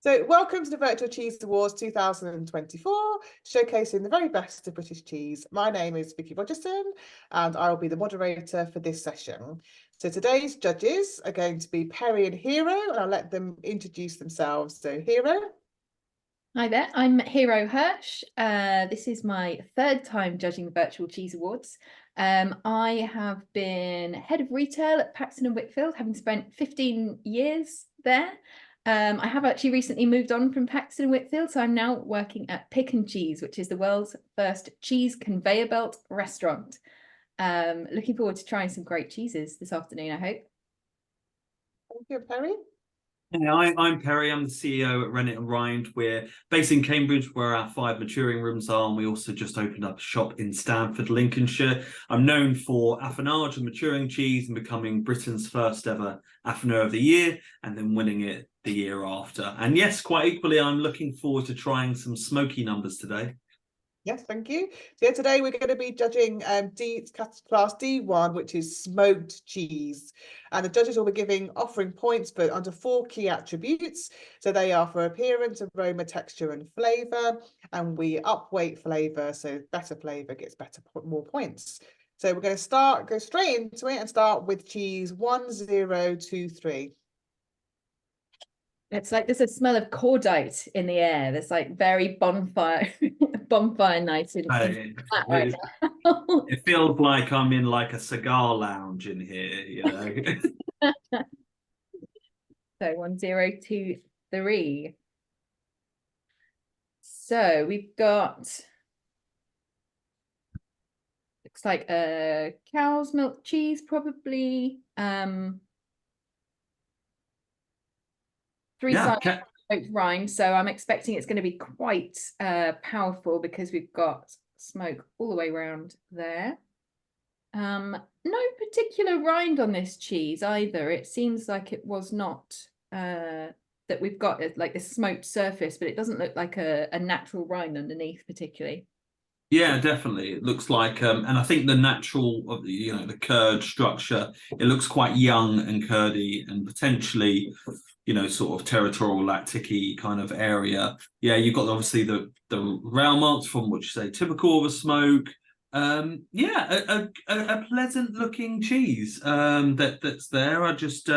So welcome to the Virtual Cheese Awards 2024, showcasing the very best of British cheese. My name is Vicky Rogerson and I will be the moderator for this session. So today's judges are going to be Perry and Hero, and I'll let them introduce themselves. So Hero. Hi there, I'm Hero Hirsch. This is my third time judging the Virtual Cheese Awards. I have been head of retail at Paxton and Whitfield, having spent 15 years there. I have actually recently moved on from Paxton and Whitfield, so I'm now working at Pick and Cheese, which is the world's first cheese conveyor belt restaurant. Looking forward to trying some great cheeses this afternoon, I hope. Thank you, Perry. Yeah, I'm Perry. I'm the CEO at Rennet and Rind. We're based in Cambridge, where our 5 maturing rooms are, and we also just opened up a shop in Stamford, Lincolnshire. I'm known for affinage and maturing cheese and becoming Britain's first ever affineur of the year, and then winning it the year after. And yes, quite equally, I'm looking forward to trying some smoky numbers today. Yes, thank you. So today we're going to be judging class D1, which is smoked cheese. And the judges will be offering points for under 4 key attributes. So they are for appearance, aroma, texture, and flavour. And we upweight flavour, so better flavour gets more points. So we're going to go straight into it and start with cheese 1023. It's like there's a smell of cordite in the air. There's like very bonfire night in right now. It feels like I'm in like a cigar lounge in here, you know. So 1023. So we've got, looks like a cow's milk cheese, probably. 3 sides smoked rind, so I'm expecting it's going to be quite powerful because we've got smoke all the way around there. No particular rind on this cheese either. It seems like it was not that we've got like this smoked surface, but it doesn't look like a natural rind underneath particularly. Yeah, definitely. It looks like, and I think the natural, the curd structure, it looks quite young and curdy and potentially, sort of territorial lactic-y kind of area. Yeah, you've got obviously the rail marks from what you say, typical of a smoke. Yeah, a pleasant looking cheese that's there. I just,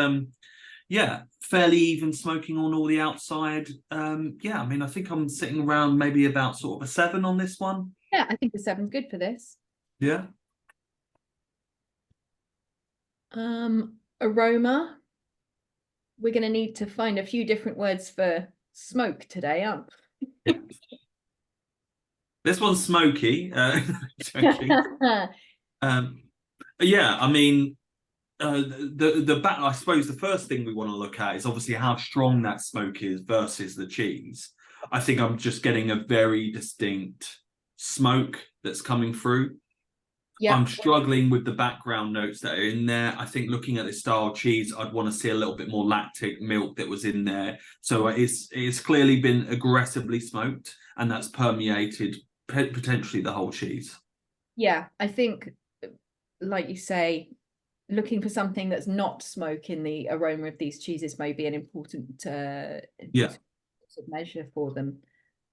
yeah, fairly even smoking on all the outside. Yeah, I mean, I think I'm sitting around maybe about sort of a 7 on this one. Yeah, I think the 7's good for this. Yeah. Aroma. We're going to need to find a few different words for smoke today, aren't we? This one's smoky. Yeah, I mean, I suppose the first thing we want to look at is obviously how strong that smoke is versus the cheese. I think I'm just getting a very distinct smoke that's coming through. Yeah. I'm struggling with the background notes that are in there. I think looking at this style of cheese, I'd want to see a little bit more lactic milk that was in there. So it's clearly been aggressively smoked, and that's permeated potentially the whole cheese. Yeah, I think, like you say, looking for something that's not smoke in the aroma of these cheeses may be an important measure for them.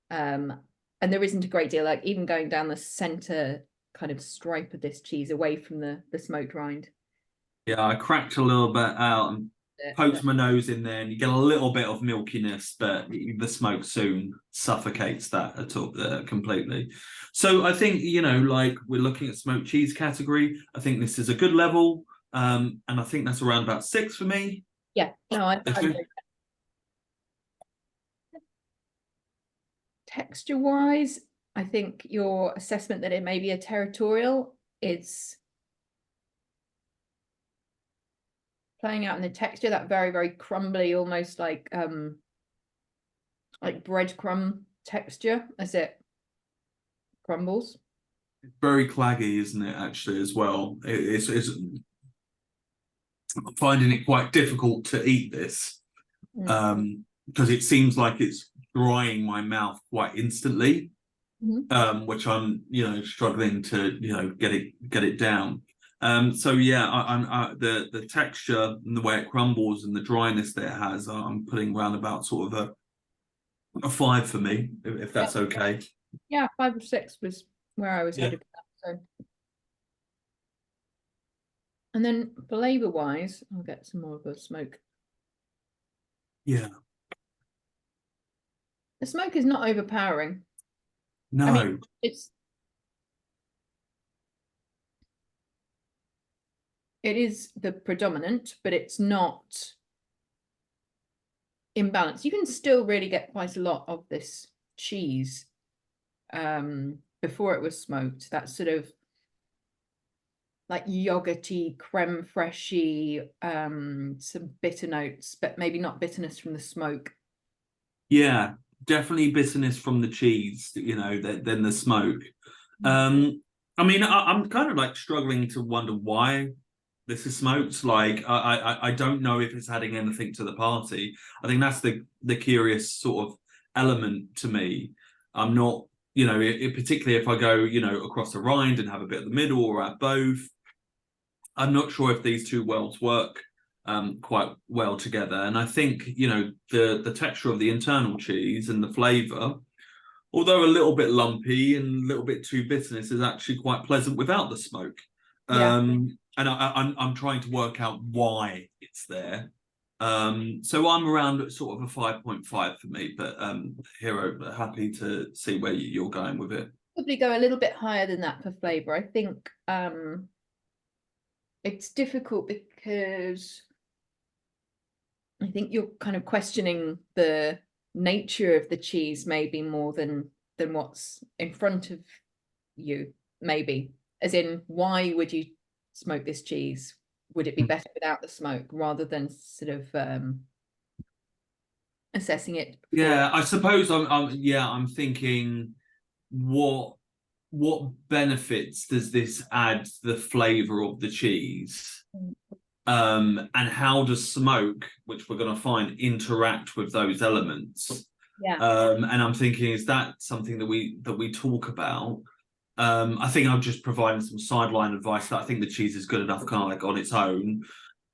And there isn't a great deal, like even going down the center kind of stripe of this cheese away from the smoked rind. Yeah, I cracked a little bit out and poked my nose in there, and you get a little bit of milkiness, but the smoke soon suffocates that at all completely. So I think, like we're looking at smoked cheese category. I think this is a good level, and I think that's around about 6 for me. Yeah, no, I texture-wise, I think your assessment that it may be a territorial is playing out in the texture, that very, very crumbly, almost like breadcrumb texture as it crumbles. It's very claggy, isn't it, actually, as well? It's I'm finding it quite difficult to eat this because it seems like it's drying my mouth quite instantly, which I'm struggling to get it down. So yeah, the texture and the way it crumbles and the dryness that it has, I'm putting around about sort of A 5 for me, if that's okay. Yeah, 5 or 6 was where I was headed with that. So. And then flavour wise, I'll get some more of a smoke. Yeah. The smoke is not overpowering. No. I mean, it is the predominant, but it's not imbalanced. You can still really get quite a lot of this cheese before it was smoked. That sort of like yogurty, creme fraiche, some bitter notes, but maybe not bitterness from the smoke. Yeah, definitely bitterness from the cheese, you know, than the smoke. I mean, I'm kind of like struggling to wonder why this is smoked. Like, I don't know if it's adding anything to the party. I think that's the curious sort of element to me. I'm not, you know, particularly if I go, you know, across the rind and have a bit of the middle or at both. I'm not sure if these two worlds work quite well together. And I think, you know, the texture of the internal cheese and the flavour, although a little bit lumpy and a little bit too bitterness, is actually quite pleasant without the smoke. Yeah. And I'm trying to work out why it's there. So I'm around sort of a 5.5 for me, but Hero, happy to see where you're going with it. Probably go a little bit higher than that for flavour. I think it's difficult because I think you're kind of questioning the nature of the cheese maybe more than what's in front of you, maybe. As in, why would you smoke this cheese? Would it be better without the smoke rather than sort of assessing it? Yeah, I suppose I'm thinking what benefits does this add to the flavor of the cheese? And how does smoke, which we're going to find, interact with those elements? Yeah. And I'm thinking, is that something that we talk about? I think I'm just providing some sideline advice that I think the cheese is good enough kind of like on its own.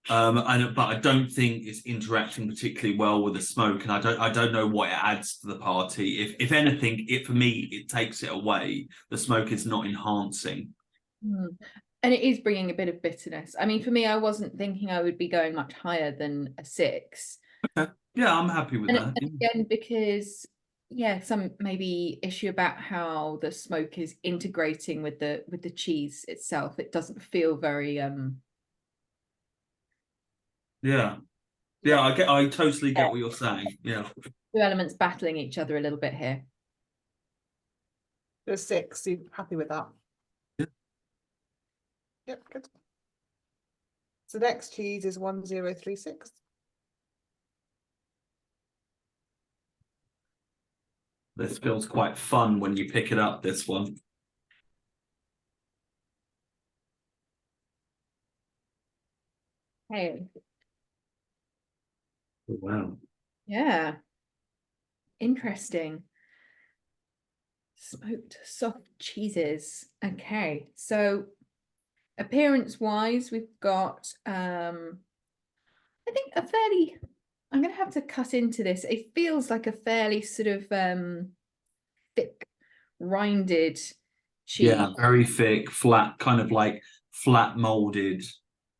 But I don't think it's interacting particularly well with the smoke, and I don't know what it adds to the party. If anything, for me it takes it away. The smoke is not enhancing. And it is bringing a bit of bitterness. I mean, for me, I wasn't thinking I would be going much higher than a 6. Okay. Yeah, I'm happy with that. And again, because some maybe issue about how the smoke is integrating with the cheese itself. It doesn't feel very Yeah. I totally get what you're saying. Yeah. two elements battling each other a little bit here. There's 6. You happy with that? Yeah. Yep, good. So the next cheese is 1036. This feels quite fun when you pick it up, this one. Hey. Oh, wow. Yeah. Interesting. Smoked soft cheeses. Okay, so appearance wise, we've got I think a fairly, I'm gonna have to cut into this. It feels like a fairly sort of thick, rinded cheese. Yeah, very thick, flat, kind of like flat molded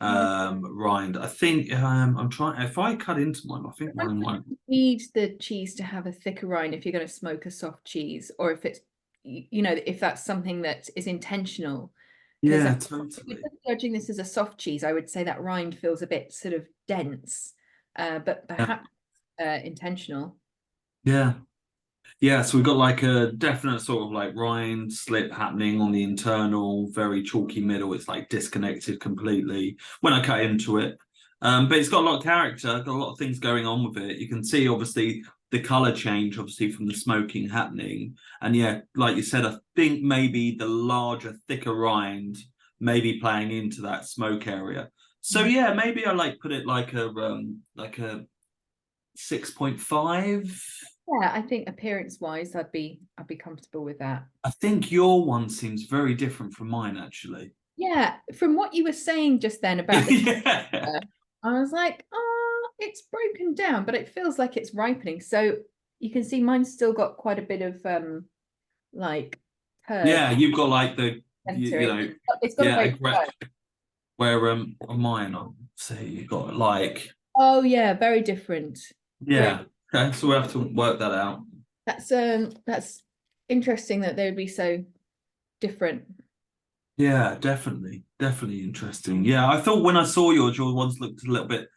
rind. I think I'm trying, if I cut into mine, I think mine might need the cheese to have a thicker rind if you're going to smoke a soft cheese, or if it's, you know, if that's something that is intentional. Yeah, totally. If you're judging this as a soft cheese, I would say that rind feels a bit sort of dense, but perhaps intentional. Yeah. Yeah, so we've got like a definite sort of like rind slip happening on the internal, very chalky middle. It's like disconnected completely when I cut into it. But it's got a lot of character, got a lot of things going on with it. You can see obviously the color change, obviously from the smoking happening. And yeah, like you said, I think maybe the larger, thicker rind maybe playing into that smoke area. So yeah, maybe I like put it like a 6.5. Yeah, I think appearance wise, I'd be comfortable with that. I think your one seems very different from mine, actually. Yeah, from what you were saying just then about the Yeah. I was like, oh, it's broken down, but it feels like it's ripening. So you can see mine's still got quite a bit of like curve Yeah, you've got like the center. you know It's got a yeah great flow. where on mine I'll say you've got like Oh yeah, very different. yeah. Okay, so we'll have to work that out. That's interesting that they would be so different. Yeah, definitely interesting. Yeah, I thought when I saw yours, your ones looked a little bit,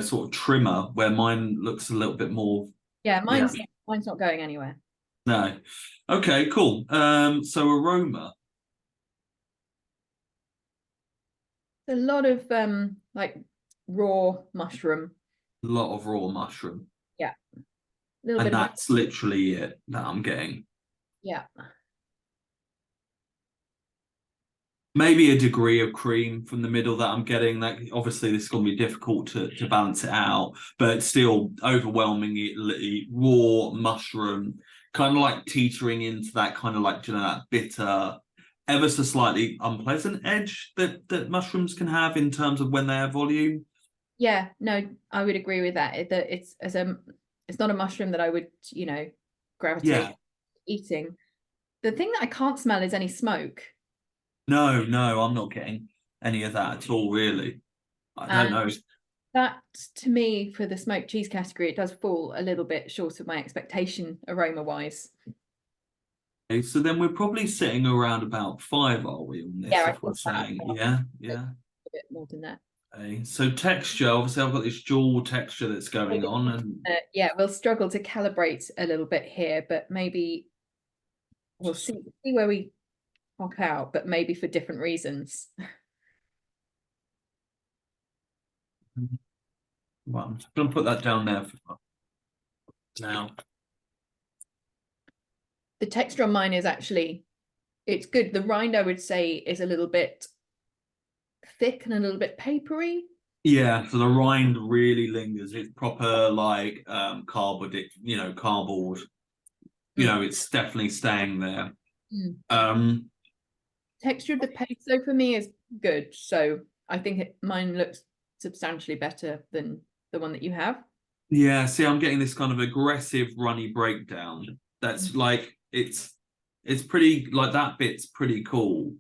sort of trimmer, where mine looks a little bit more. Yeah, Yeah. mine's not going anywhere. No. Okay, cool. So aroma. A lot of like raw mushroom. A lot of raw mushroom. Yeah. A little And bit of that's literally it that I'm getting. yeah. Maybe a degree of cream from the middle that I'm getting. That obviously this is going to be difficult to balance it out, but still overwhelmingly raw mushroom, kind of like teetering into that kind of like that bitter, ever so slightly unpleasant edge that mushrooms can have in terms of when they have volume. Yeah, no, I would agree with that. It's not a mushroom that I would, gravitate Yeah. eating. The thing that I can't smell is any smoke. No, I'm not getting any of that at all, really. I don't know. That to me, for the smoked cheese category, it does fall a little bit short of my expectation aroma wise. Okay, so then we're probably sitting around about 5, are we, on this? Yeah, If we're saying, yeah. A bit more than that. Okay. So texture, obviously, I've got this dual texture that's going on, and Yeah, we'll struggle to calibrate a little bit here, but maybe we'll see where we pop out, but maybe for different reasons. well, I'm just going to put that down there for now. The texture on mine is actually, it's good. The rind, I would say, is a little bit thick and a little bit papery. Yeah, so the rind really lingers. It's proper like cardboard, cardboard. It's definitely staying there. Texture of the pesto for me is good, so I think mine looks substantially better than the one that you have. Yeah, see, I'm getting this kind of aggressive runny breakdown. That's like it's pretty like that bit's pretty cool,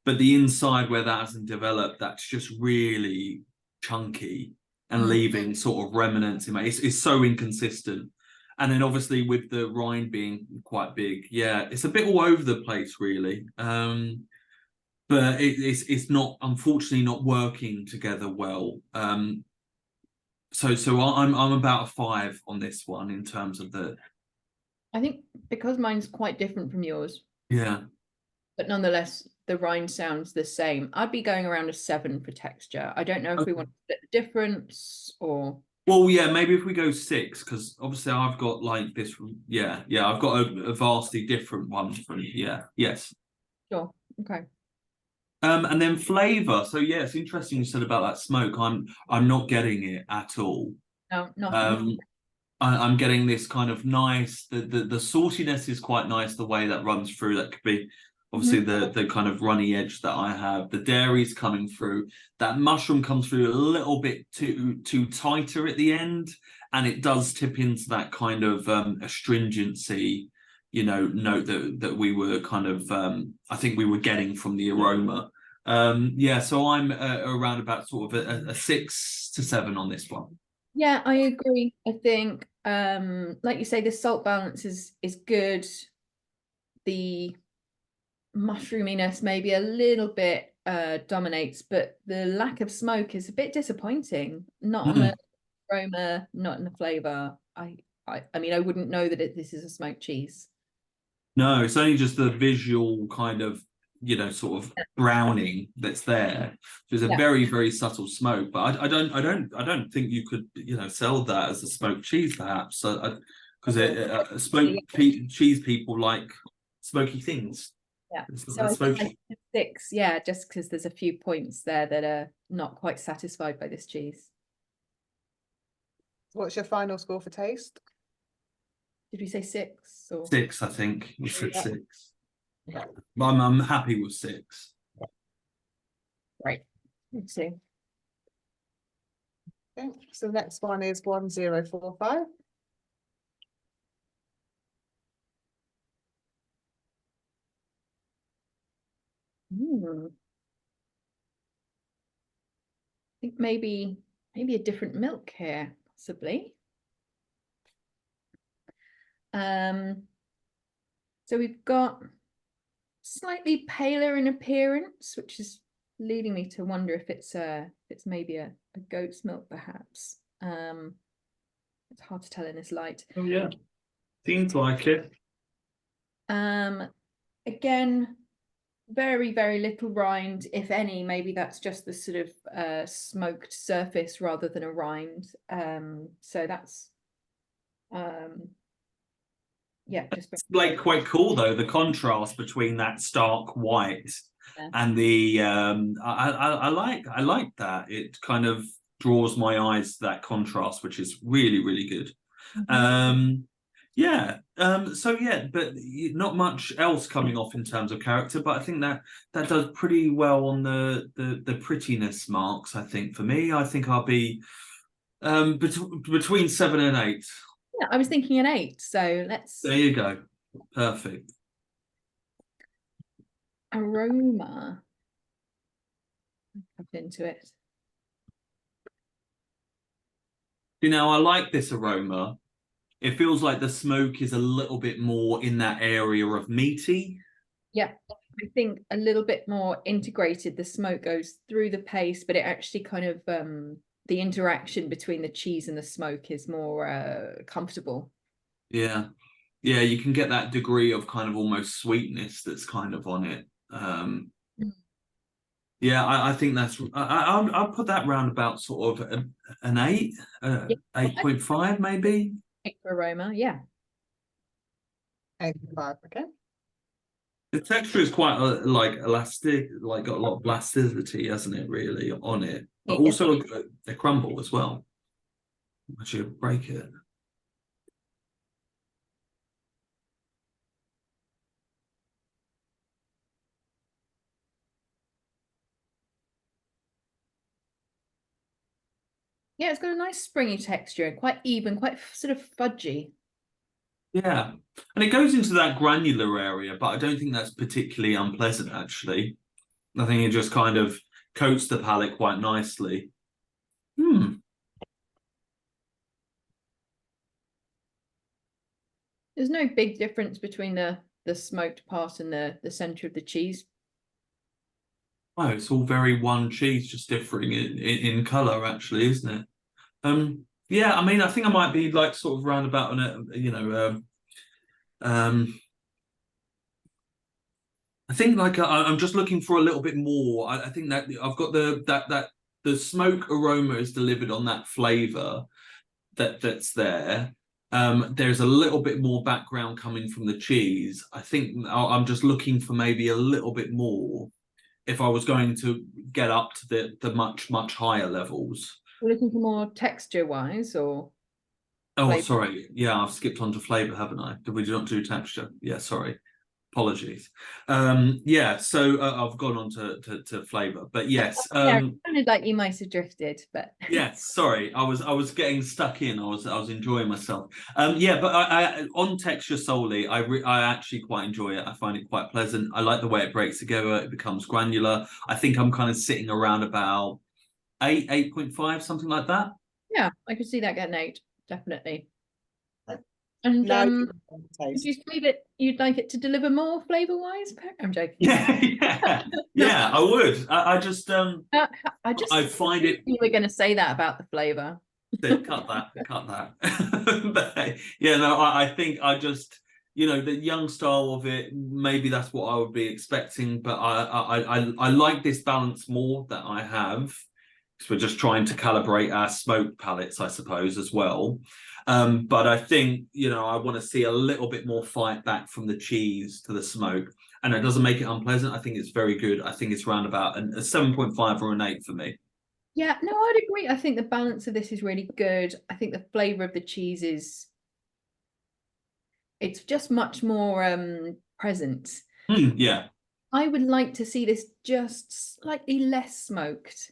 but the inside where that hasn't developed, that's just really chunky and leaving sort of remnants in my. It's so inconsistent, and then obviously with the rind being quite big, yeah, it's a bit all over the place, really. But it's not, unfortunately, not working together well. So I'm about a 5 on this one in terms of the. I think because mine's quite different from yours, Yeah. but nonetheless the rind sounds the same. I'd be going around a 7 for texture. I don't know if we want to split the difference or. Well, yeah, maybe if we go 6, because obviously I've got like this. Yeah, I've got a vastly different one from. Yeah, yes. Sure. Okay. And then flavor. So yeah, it's interesting you said about that smoke. I'm not getting it at all. No, not. I'm getting this kind of nice. The saltiness is quite nice. The way that runs through, that could be obviously the kind of runny edge that I have. The dairy's coming through. That mushroom comes through a little bit too tighter at the end, and it does tip into that kind of astringency, note that we were kind of I think we were getting from the aroma. Yeah, so I'm around about sort of a 6 to 7 on this one. Yeah, I agree. I think, like you say, the salt balance is good. The mushroominess maybe a little bit dominates, but the lack of smoke is a bit disappointing. Not on the aroma, not in the flavor. I mean, I wouldn't know that this is a smoked cheese. No, it's only just the visual kind of, sort of browning that's there. There's a very, very subtle smoke, but I don't think you could, sell that as a smoked cheese, perhaps. Because smoked cheese people like smoky things. Yeah. It's So I smoky. think 6, yeah, just because there's a few points there that are not quite satisfied by this cheese. What's your final score for taste? Did we say 6 or 6, I think. We said Yeah. 6. I'm happy with 6. right? Let's see. Okay, so the next one is 1045. I think maybe a different milk here, possibly. So we've got slightly paler in appearance, which is leading me to wonder if it's maybe a goat's milk, perhaps. It's hard to tell in this light. Oh yeah, seems like it. Again, very, very little rind, if any. Maybe that's just the sort of smoked surface rather than a rind. So that's yeah, just like quite cool though, the contrast between that stark white and the I like that. It kind of draws my eyes to that contrast, which is really, really good. So yeah, but not much else coming off in terms of character, but I think that does pretty well on the prettiness marks. I think for me, I think I'll be between 7 and 8. Yeah, I was thinking an 8, so let's. There you go. Perfect. Aroma. Up into it. You know, I like this aroma. It feels like the smoke is a little bit more in that area of meaty. Yeah, I think a little bit more integrated. The smoke goes through the paste, but it actually kind of the interaction between the cheese and the smoke is more comfortable. Yeah, you can get that degree of kind of almost sweetness that's kind of on it. Yeah, I think that's. I'll put that round about sort of an 8, 8.5 maybe. 8 for aroma, yeah. 8.5, okay. The texture is quite like elastic, like got a lot of elasticity, hasn't it? Really on it, but also a crumble as well. Once you break it. Yeah, it's got a nice springy texture, quite even, quite sort of fudgy. Yeah, and it goes into that granular area, but I don't think that's particularly unpleasant, actually. I think it just kind of coats the palate quite nicely. There's no big difference between the smoked part and the center of the cheese. Oh, it's all very one cheese, just differing in color, actually, isn't it? Yeah, I mean, I think I might be like sort of round about on it, you know. I think like I'm just looking for a little bit more. I think that I've got the smoke aroma is delivered on that flavor that's there. There's a little bit more background coming from the cheese. I think I'm just looking for maybe a little bit more if I was going to get up to the much higher levels. We're looking for more texture wise, or Oh, flavor? sorry. Yeah, I've skipped on to flavor, haven't I? Did we not do texture? Yeah, sorry. Apologies. Yeah, so I've gone on to flavor, but yes. Yeah, it sounded like you might have drifted, but yes, sorry, I was getting stuck in. I was enjoying myself. Yeah, but I on texture solely, I actually quite enjoy it. I find it quite pleasant. I like the way it breaks together. It becomes granular. I think I'm kind of sitting around about 8.5, something like that. yeah, I could see that getting 8, definitely. And did you say that you'd like it to deliver more flavor wise? I'm joking. Yeah, I would. I just I find it. You were going to say that about the flavor. Cut that. But, yeah, no, I think I just, you know, the young style of it. Maybe that's what I would be expecting, but I like this balance more that I have. Because we're just trying to calibrate our smoke palettes, I suppose, as well. But I think, you know, I want to see a little bit more fight back from the cheese to the smoke. And it doesn't make it unpleasant. I think it's very good. I think it's around about a 7.5 or an 8 for me. Yeah, no, I'd agree. I think the balance of this is really good. I think the flavor of the cheese it's just much more present. Yeah. I would like to see this just slightly less smoked,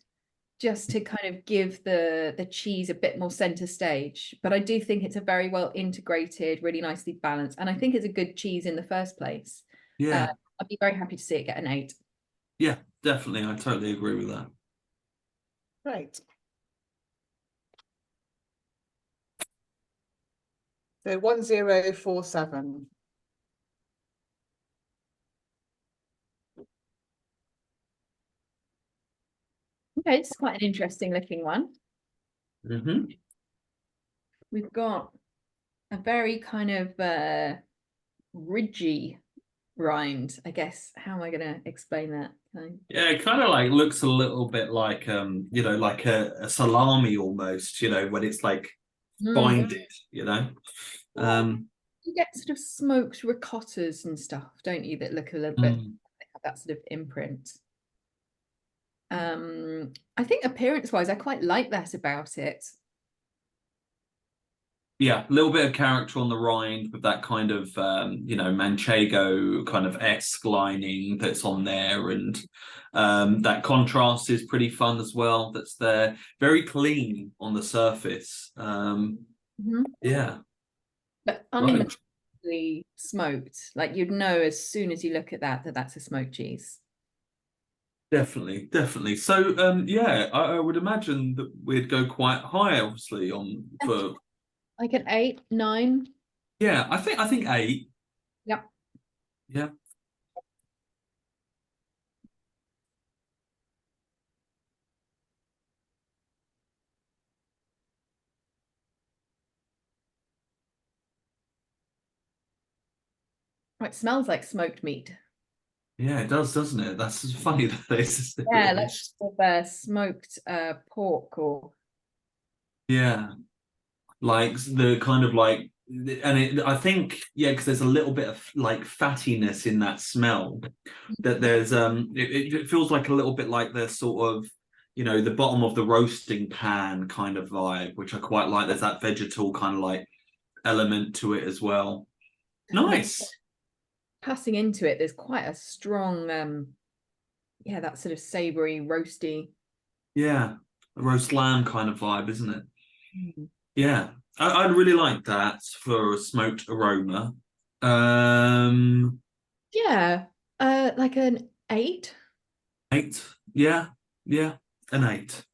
just to kind of give the cheese a bit more center stage. But I do think it's a very well integrated, really nicely balanced, and I think it's a good cheese in the first place. Yeah. I'd be very happy to see it get an 8. Yeah, definitely. I totally agree with that. Great. So 1047. Okay, it's quite an interesting looking one. Mm-hmm. We've got a very kind of ridgy rind, I guess. How am I going to explain that? Yeah, it kind of like looks a little bit like you know, like a salami almost, you know, when it's like binded, you know. You get sort of smoked ricottas and stuff, don't you, that look a little bit, they have that sort of imprint. I think appearance-wise, I quite like that about it. Yeah, a little bit of character on the rind with that kind of you know, Manchego kind of esque lining that's on there, and that contrast is pretty fun as well. That's there, very clean on the surface. Yeah, But right. unmistakably smoked. Like you'd know as soon as you look at that that's a smoked cheese. Definitely, definitely. So, yeah, I would imagine that we'd go quite high, obviously, on for. Like an 8, 9. Yeah, I think 8. Yep. Yeah, It smells like smoked meat. yeah, it does, doesn't it? That's funny that this is Yeah, really. like sort of, smoked pork or Yeah, like the kind of like, and I think yeah, because there's a little bit of like fattiness in that smell. That there's it feels like a little bit like the sort of, you know, the bottom of the roasting pan kind of vibe, which I quite like. There's that vegetal kind of like element to it as well. Nice. passing into it. There's quite a strong, yeah, that sort of savory, roasty. Yeah, a roast lamb kind of vibe, isn't it? Mm. Yeah, I'd really like that for a smoked aroma. Um, Yeah, like an 8. 8. Yeah, yeah, an 8.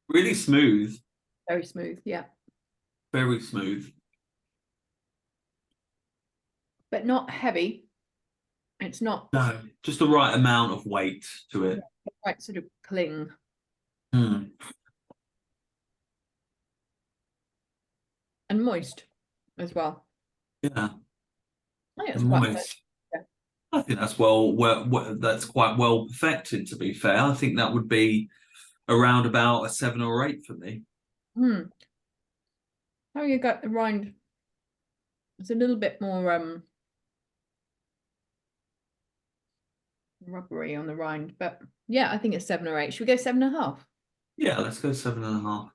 Really smooth, Very smooth, yeah, very smooth. but not heavy. It's not No, just the right amount of weight to it. quite sort of cling. Hmm. And moist as well. Yeah, I think it's quite good. moist. Yeah. I think that's that's quite well perfected. To be fair, I think that would be around about a 7 or 8 for me. How you got the rind? It's a little bit more rubbery on the rind, but yeah, I think it's 7 or 8. Should we go 7.5? Yeah, let's go 7.5.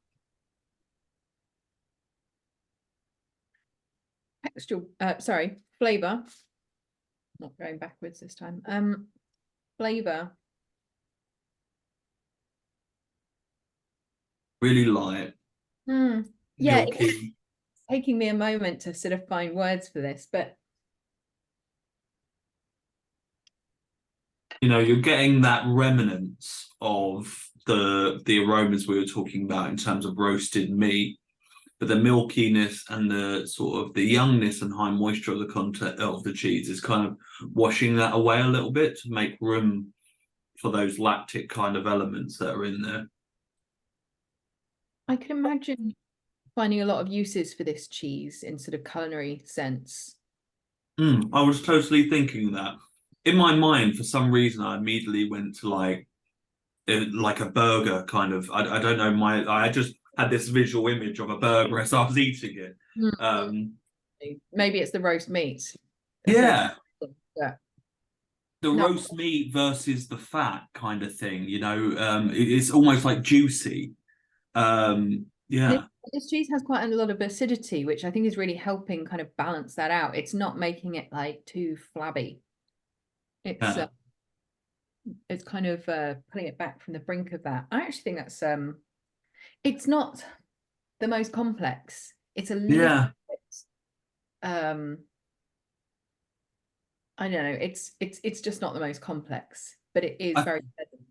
Texture, sorry, flavor. Not going backwards this time. Flavor. Really light, Yeah, milky. it's taking me a moment to sort of find words for this, but You know, you're getting that remnants of the aromas we were talking about in terms of roasted meat, but the milkiness and the sort of the youngness and high moisture of the content of the cheese is kind of washing that away a little bit to make room for those lactic kind of elements that are in there. I can imagine finding a lot of uses for this cheese in sort of culinary sense. I was totally thinking that. In my mind, for some reason, I immediately went to like a burger kind of. I don't know. I just had this visual image of a burger as I was eating it. Um, Maybe it's the roast meat. yeah, Yeah. the No, roast meat versus the fat kind of thing. You know, it's almost like juicy. this, Yeah, this cheese has quite a lot of acidity, which I think is really helping kind of balance that out. It's not making it like too flabby. It's yeah. it's kind of pulling it back from the brink of that. I actually think that's it's not the most complex. It's a little Yeah. bit, I don't know, it's just not the most complex, but it is very pleasant.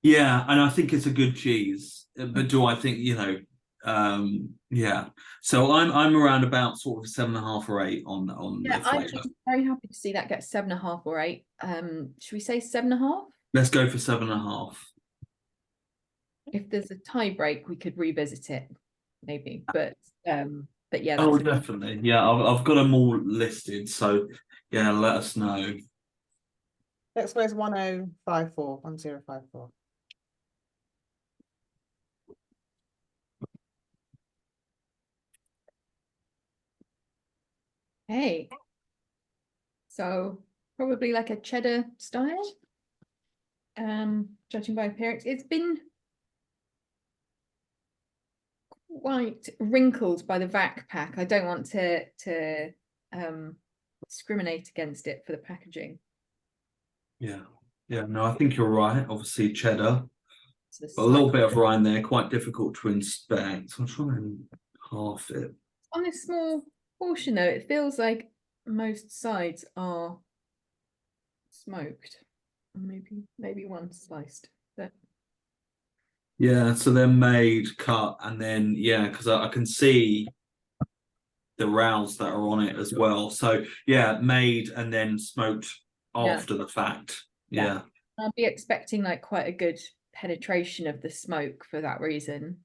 Yeah, and I think it's a good cheese. But do I think, yeah. So I'm around about sort of 7.5 or 8 on Yeah, the I'm flavour. very happy to see that get 7.5 or 8. Should we say 7.5? Let's go for 7.5. If there's a tie break, we could revisit it, maybe. But yeah, Oh, that's definitely. Yeah, I've got them all listed. So yeah, let us know. Next one is 1054, 1054. hey. So probably like a cheddar style. Judging by appearance, it's been quite wrinkled by the vac pack. I don't want to discriminate against it for the packaging. Yeah. Yeah, no, I think you're right. Obviously, cheddar. So But a little bit of rind there, quite difficult to inspect. So I'll try and half it. on this small portion though, it feels like most sides are smoked. Maybe one sliced, but Yeah, so they're made, cut, and then yeah, because I can see the rows that are on it as well. So yeah, made and then smoked yeah, after the fact. yeah. Yeah. I'll be expecting like quite a good penetration of the smoke for that reason.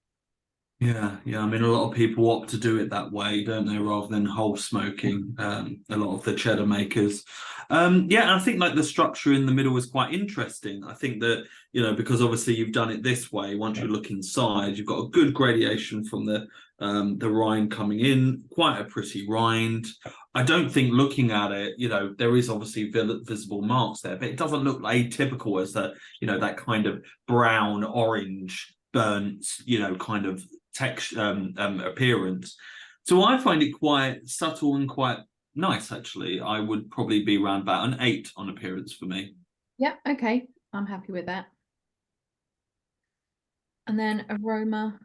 Yeah, yeah. I mean, a lot of people opt to do it that way, don't they, rather than whole smoking. A lot of the cheddar makers. Yeah, and I think like the structure in the middle is quite interesting. I think that, because obviously you've done it this way. Once you look inside, you've got a good gradation from the rind coming in, quite a pretty rind. I don't think looking at it, there is obviously visible marks there, but it doesn't look atypical as that kind of brown orange burnt, kind of texture appearance. So I find it quite subtle and quite nice, actually. I would probably be around about an 8 on appearance for me. Yeah, okay. I'm happy with that. And then aroma.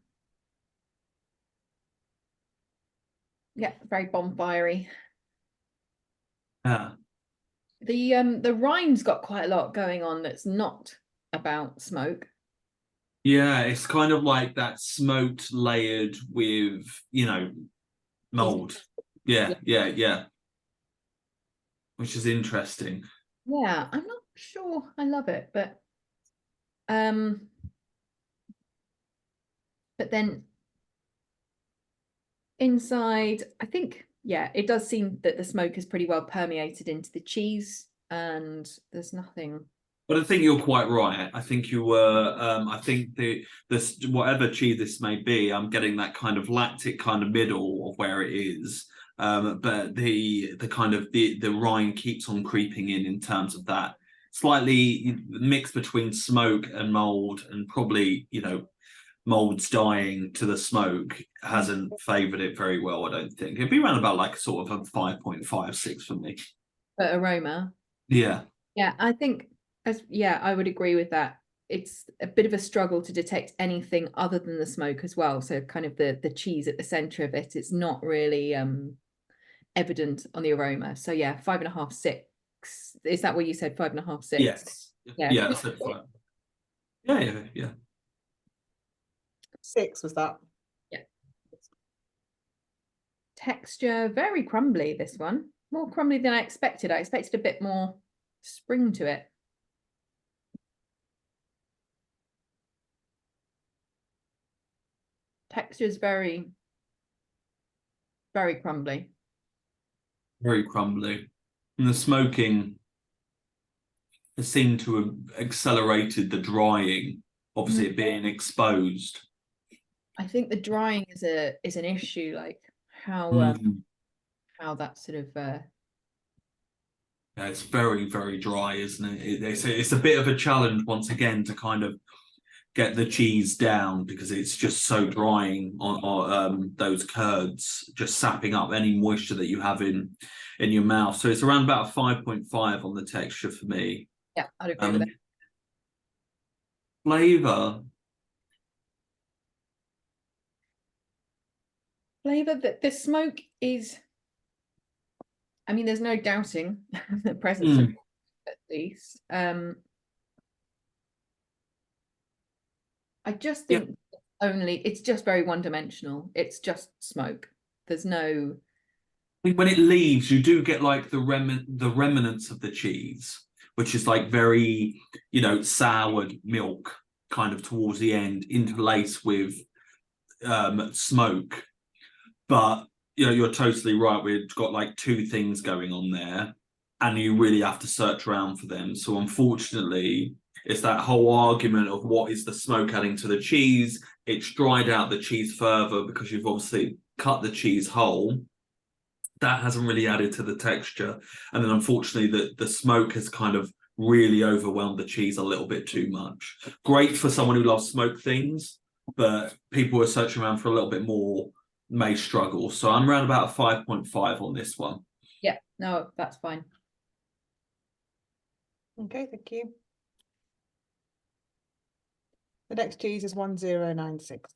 Yeah, very bonfirey. Yeah. The rind's got quite a lot going on that's not about smoke. Yeah, it's kind of like that smoked layered with, mold. Yeah, yeah. Which is interesting. Yeah, I'm not sure I love it, but then inside, I think, yeah, it does seem that the smoke is pretty well permeated into the cheese and there's nothing. But I think you're quite right. I think you were. I think this whatever cheese this may be, I'm getting that kind of lactic kind of middle of where it is. But the kind of the rind keeps on creeping in terms of that slightly mix between smoke and mold, and probably mold's dying to the smoke hasn't favoured it very well. I don't think it'd be around about like sort of a 5.56 for me. But aroma. Yeah. Yeah, I think I would agree with that. It's a bit of a struggle to detect anything other than the smoke as well. So kind of the cheese at the center of it, it's not really evident on the aroma. So yeah, 5.5, 6. Is that what you said? 5.5, 6? Yes. Yeah. Yeah. So yeah. 6 was that? Yeah. Texture, very crumbly, this one. More crumbly than I expected. I expected a bit more spring to it. Texture is very, very crumbly. Very crumbly. And the smoking has seemed to have accelerated the drying, obviously it being exposed. I think the drying is an issue, like how that sort of Yeah, it's very, very dry, isn't it? It's a bit of a challenge once again to kind of get the cheese down because it's just so drying on those curds, just sapping up any moisture that you have in your mouth. So it's around about a 5.5 on the texture for me. yeah, I'd agree with that. Flavor. Flavor that the smoke is. I mean, there's no doubting the presence of at least. I just think it's just very one-dimensional. It's just smoke. There's no. I think when it leaves, you do get like the remnants of the cheese, which is like very, soured milk kind of towards the end, interlaced with smoke. But you're totally right. We've got like two things going on there, and you really have to search around for them. So unfortunately, it's that whole argument of what is the smoke adding to the cheese. It's dried out the cheese further because you've obviously cut the cheese whole. That hasn't really added to the texture. And then unfortunately, the smoke has kind of really overwhelmed the cheese a little bit too much. Great for someone who loves smoked things, but people who are searching around for a little bit more may struggle. So I'm around about a 5.5 on this one. Yeah, no, that's fine. Okay, thank you. The next cheese is 1096.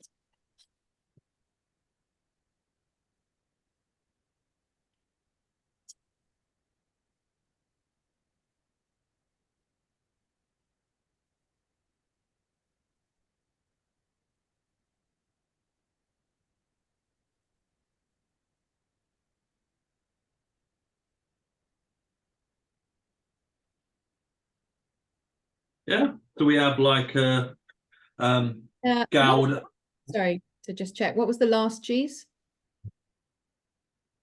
Yeah. Do we have like a Gouda? Sorry to just check. What was the last cheese?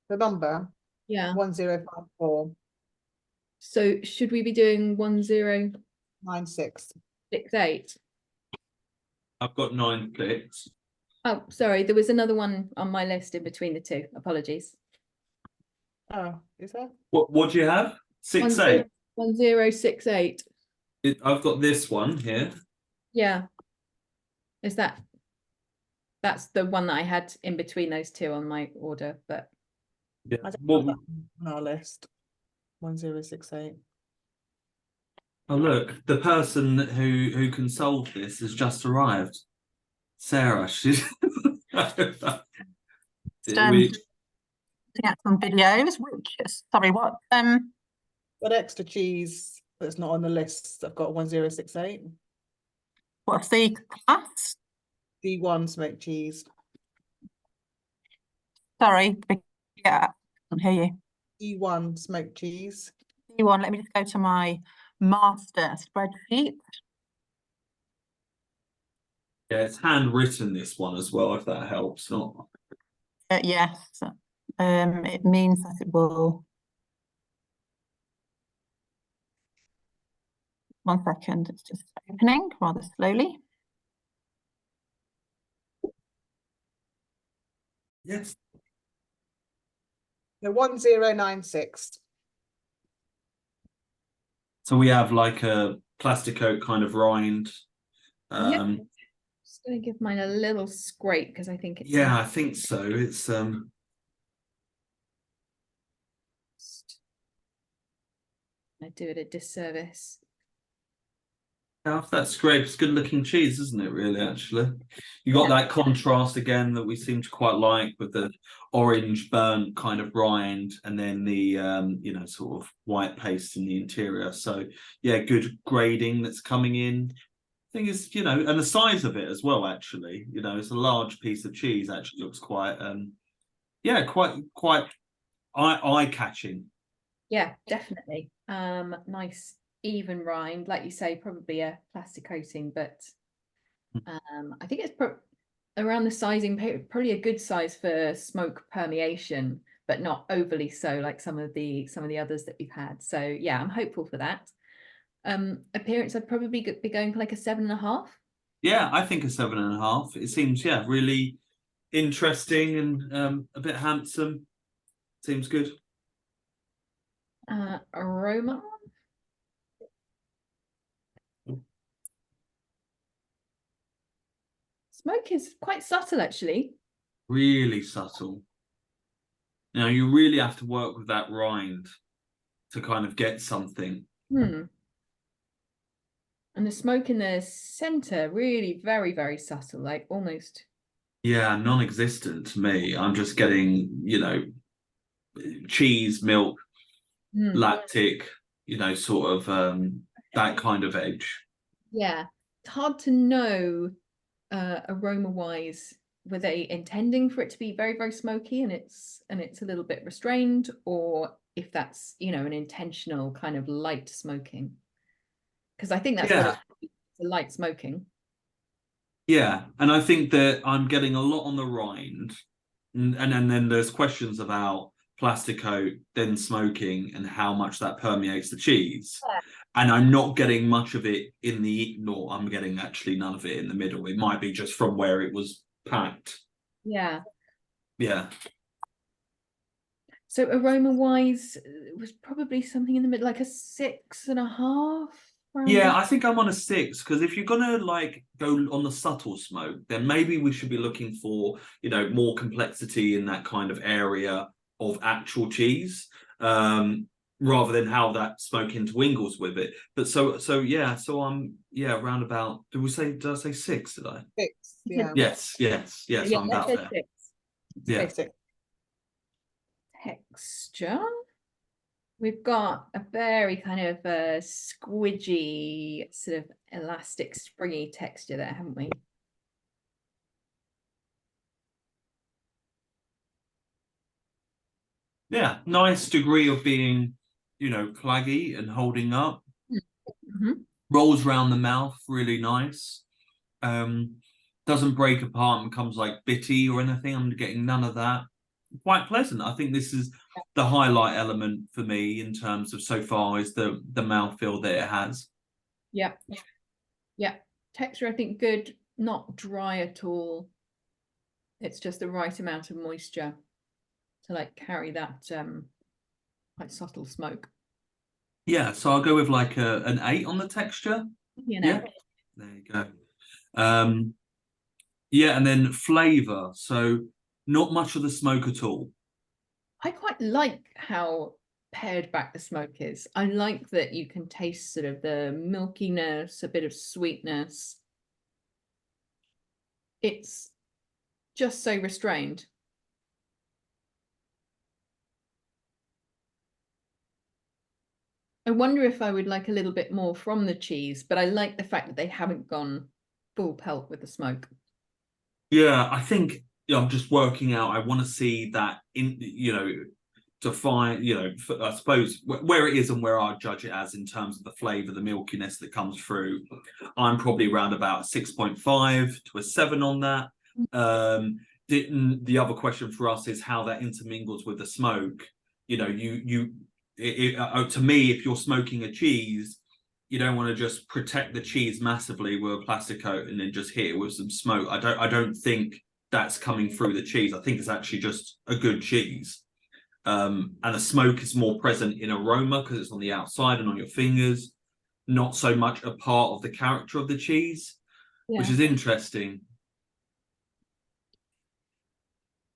The number Yeah. 1054. So should we be doing 1068? 96. I've got 9 clicks. Oh, sorry. There was another one on my list in between the two. Apologies. Oh, is that? What do you have? 6-8. 1068. I've got this one here. Yeah. Is that's the one that I had in between those two on my order, but Yeah. I don't have that on our list. 1068. Oh look, the person who can solve this has just arrived. Sarah, she's Looking at some videos, which sorry, what What extra cheese that's not on the list? I've got 1068. what's the class? D1 smoked cheese. Sorry, yeah, I can't hear you. D1 smoked cheese. D1, let me just go to my master spreadsheet. Yeah, it's handwritten, this one as well, if that helps. Not Yes, it means that it will. 1 second, it's just opening rather slowly. yes. The 1096. So we have like a plasticoat kind of rind. yeah. Just gonna give mine a little scrape because I think it's Yeah, I think so. It's I do it a disservice. half that scrape's good looking cheese, isn't it, really, actually? You got that contrast again that we seem to quite like with the orange burnt kind of rind and then the sort of white paste in the interior. So yeah, good grading that's coming in. Thing is, and the size of it as well, actually, it's a large piece of cheese, actually looks quite quite eye-catching. Yeah, definitely. Nice even rind, like you say, probably a plastic coating, but I think it's around the sizing, probably a good size for smoke permeation, but not overly so like some of the others that we've had. So yeah, I'm hopeful for that. Appearance, I'd probably be going for like a 7.5. Yeah, I think a 7.5. It seems, really interesting and a bit handsome. Seems good. Aroma. Smoke is quite subtle, actually. Really subtle. Now you really have to work with that rind to kind of get something. And the smoke in the center, really very, very subtle, like almost. Yeah, non-existent to me. I'm just getting, cheese, milk, lactic, sort of that kind of edge. Yeah, it's hard to know aroma-wise, were they intending for it to be very, very smoky and it's a little bit restrained, or if that's, an intentional kind of light smoking. Because I think that's what it's a light smoking. Yeah, and I think that I'm getting a lot on the rind, and then there's questions about plasticoat, then smoking, and how much that permeates the cheese. Yeah. And I'm not getting much of it in the, nor I'm getting actually none of it in the middle. It might be just from where it was packed. Yeah. Yeah. So aroma-wise, it was probably something in the middle, like a 6.5. Yeah, I think I'm on a 6 because if you're gonna like go on the subtle smoke, then maybe we should be looking for more complexity in that kind of area of actual cheese, rather than how that smoke intermingles with it. But so I'm around about. Did I say 6? Did I? 6. Yeah. Yes. Yeah, I'm about let's there. say 6. Yeah. Okay, 6. Texture. We've got a very kind of squidgy, sort of elastic, springy texture there, haven't we? Yeah, nice degree of being, claggy and holding up. Mm-hmm. Rolls around the mouth, really nice. Doesn't break apart and becomes like bitty or anything. I'm getting none of that. Quite pleasant. I think this is the highlight element for me in terms of so far is the mouthfeel that it has. Yeah. Texture, I think, good, not dry at all. It's just the right amount of moisture to like carry that quite subtle smoke. Yeah, so I'll go with like an 8 on the texture. Yeah, there you go. Yeah, and then flavor. So not much of the smoke at all. I quite like how pared back the smoke is. I like that you can taste sort of the milkiness, a bit of sweetness. It's just so restrained. I wonder if I would like a little bit more from the cheese, but I like the fact that they haven't gone full pelt with the smoke. Yeah, I think I'm just working out. I want to see that to find, I suppose where it is and where I judge it as in terms of the flavour, the milkiness that comes through. I'm probably around about 6.5 to a 7 on that. The other question for us is how that intermingles with the smoke. To me, if you're smoking a cheese, you don't want to just protect the cheese massively with a plastic coat and then just hit it with some smoke. I don't think that's coming through the cheese. I think it's actually just a good cheese. And the smoke is more present in aroma because it's on the outside and on your fingers, not so much a part of the character of the cheese, which is interesting.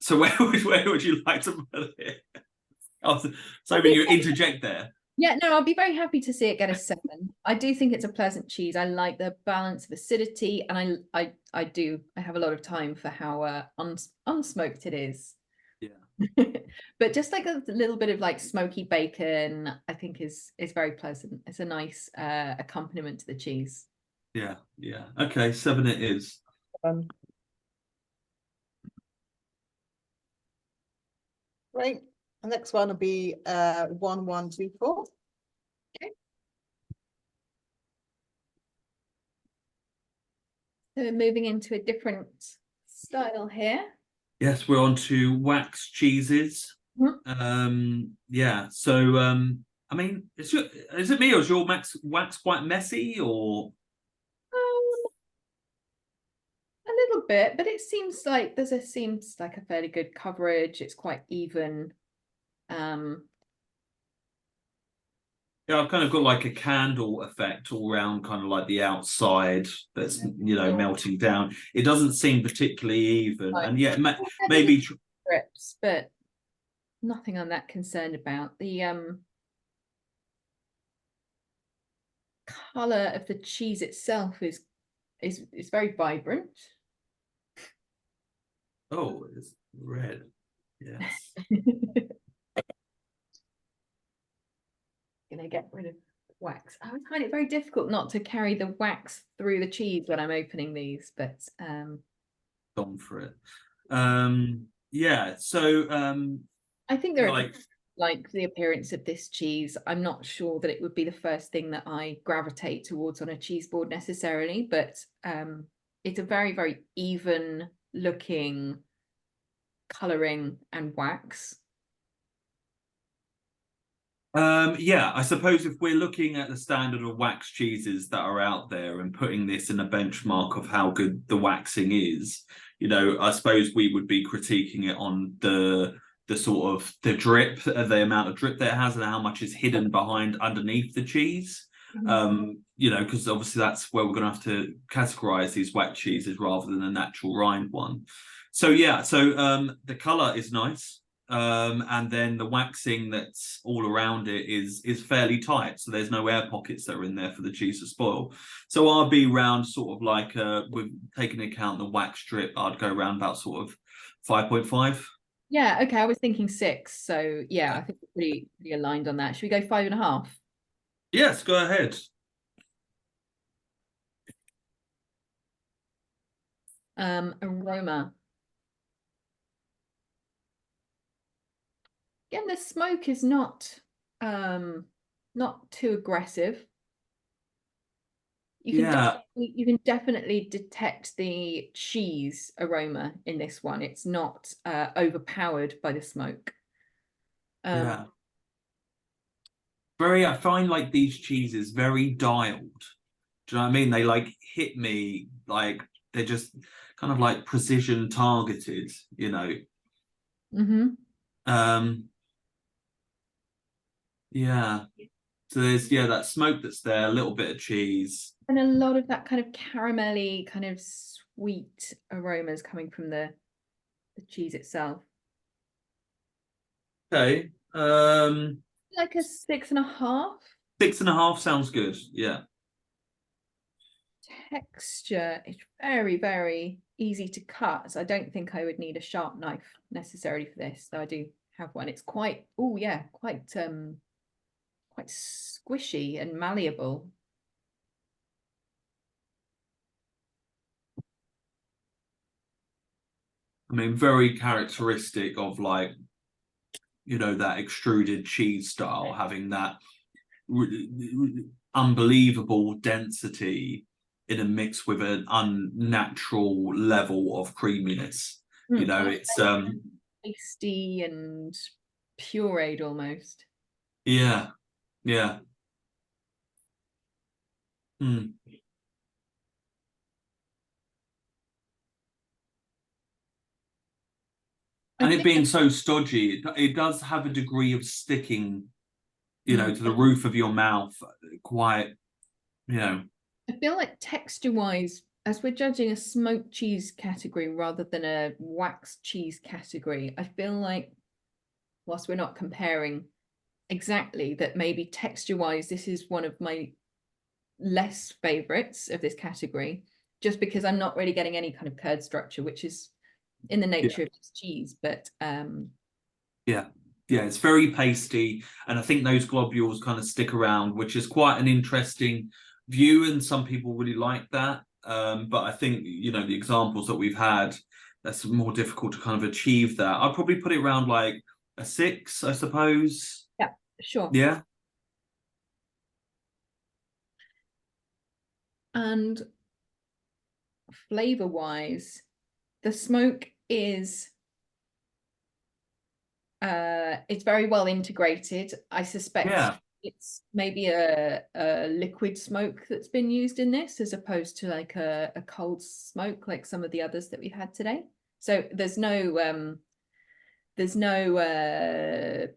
So where would you like to put it? So when you interject there. Yeah, no, I'll be very happy to see it get a 7. I do think it's a pleasant cheese. I like the balance of acidity, and I have a lot of time for how unsmoked it is. Yeah. But just like a little bit of like smoky bacon, I think is very pleasant. It's a nice accompaniment to the cheese. Yeah. Okay, 7 it is. Great. The next one will be 1124. Okay. So moving into a different style here. Yes, we're on to wax cheeses. Yeah. So I mean, is it me or is your wax quite messy or? A little bit, but it seems like seems like a fairly good coverage. It's quite even. Yeah, I've kind of got like a candle effect all around, kind of like the outside that's melting down. It doesn't seem particularly even, and yet maybe strips, but nothing I'm that concerned about. The colour of the cheese itself is very vibrant. Oh, it's red. Yes. Gonna get rid of wax. I find it very difficult not to carry the wax through the cheese when I'm opening these, but Gone for it. Yeah, so I think there are like the appearance of this cheese. I'm not sure that it would be the first thing that I gravitate towards on a cheese board necessarily, but it's a very, very even looking colouring and wax. yeah, I suppose if we're looking at the standard of wax cheeses that are out there and putting this in a benchmark of how good the waxing is, you know, I suppose we would be critiquing it on the sort of the drip, the amount of drip that it has and how much is hidden behind underneath the cheese. You know, because obviously that's where we're going to have to categorize these wax cheeses rather than a natural rind one. So yeah, so the color is nice. And then the waxing that's all around it is fairly tight, so there's no air pockets that are in there for the cheese to spoil. So I'll be round sort of like with taking into account the wax drip, I'd go around about sort of 5.5. Yeah, okay, I was thinking 6, so yeah, I think we're pretty aligned on that. Should we go 5.5? Yes, go ahead. Aroma. Again, the smoke is not too aggressive. You can definitely detect the cheese aroma in this one. It's not overpowered by the smoke. Yeah. I find like these cheeses very dialed. Do you know what I mean? They like hit me like they're just kind of like precision targeted, you know. Yeah. So there's that smoke that's there, a little bit of cheese. And a lot of that kind of caramelly, kind of sweet aromas coming from the cheese itself. Okay. Like a 6.5. 6.5 sounds good. Yeah. Texture is very, very easy to cut. I don't think I would need a sharp knife necessarily for this, though I do have one. It's quite, oh yeah, quite squishy and malleable. I mean, very characteristic of like, you know, that extruded cheese style, having that unbelievable density in a mix with an unnatural level of creaminess. You know, it's tasty and pureed almost. Yeah. And it being so stodgy, it does have a degree of sticking, you know, to the roof of your mouth, quite, you know. I feel like texture-wise, as we're judging a smoked cheese category rather than a wax cheese category, I feel like whilst we're not comparing exactly, that maybe texture-wise, this is one of my less favorites of this category, just because I'm not really getting any kind of curd structure, which is in the nature of this cheese. But it's very pasty, and I think those globules kind of stick around, which is quite an interesting view, and some people really like that. But I think, you know, the examples that we've had, that's more difficult to kind of achieve that. I'd probably put it around like a 6, I suppose. Yeah, sure. Yeah. And flavor wise, the smoke is it's very well integrated. I suspect it's maybe a liquid smoke that's been used in this, as opposed to like a cold smoke like some of the others that we've had today. So there's no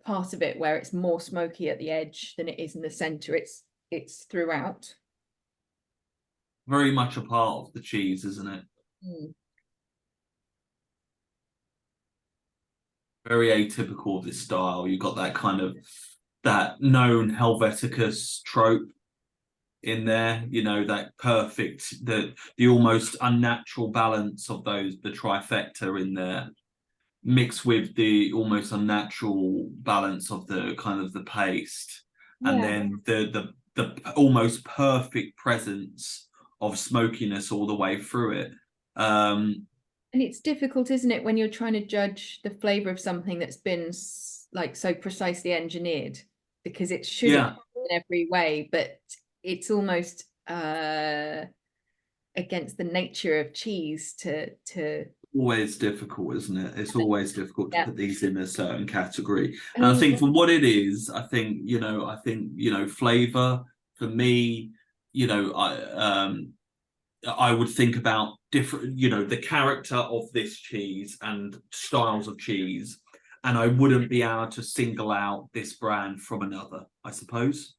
part of it where it's more smoky at the edge than it is in the center. It's throughout. Very much a part of the cheese, isn't it? Very atypical of this style. You've got that kind of that known Helveticus trope, in there, you know, that perfect, the almost unnatural balance of the trifecta in there, mixed with the almost unnatural balance of the kind of the paste, and then the almost perfect presence of smokiness all the way through it. And it's difficult, isn't it, when you're trying to judge the flavor of something that's been like so precisely engineered, because it shouldn't in every way, but it's almost against the nature of cheese to always difficult, isn't it? It's always difficult to put these in a certain category. And Oh, I think for what it is, I think, you know, flavor for me, you know, I would think about different, you know, the character of this cheese and styles of cheese, and I wouldn't be able to single out this brand from another, I suppose.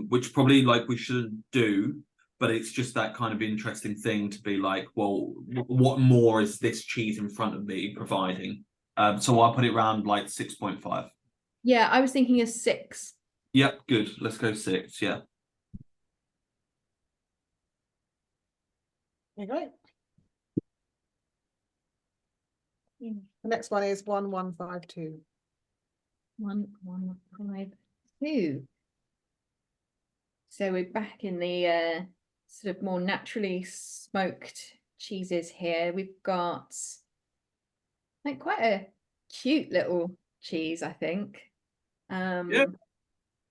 Which probably like we shouldn't do, but it's just that kind of interesting thing to be like, well, what more is this cheese in front of me providing? So I'll put it around like 6.5. Yeah, I was thinking a 6. Yep, good. Let's go 6. Yeah. There you go. The next one is 1152. 1152. So we're back in the sort of more naturally smoked cheeses here. We've got like quite a cute little cheese, I think. Yeah.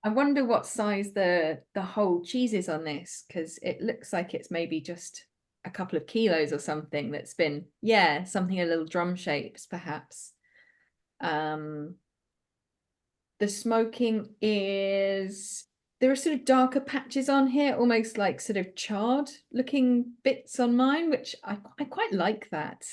I wonder what size the whole cheese is on this, because it looks like it's maybe just a couple of kilos or something that's been, something a little drum shapes perhaps. The smoking is, there are sort of darker patches on here, almost like sort of charred looking bits on mine, which I quite like that.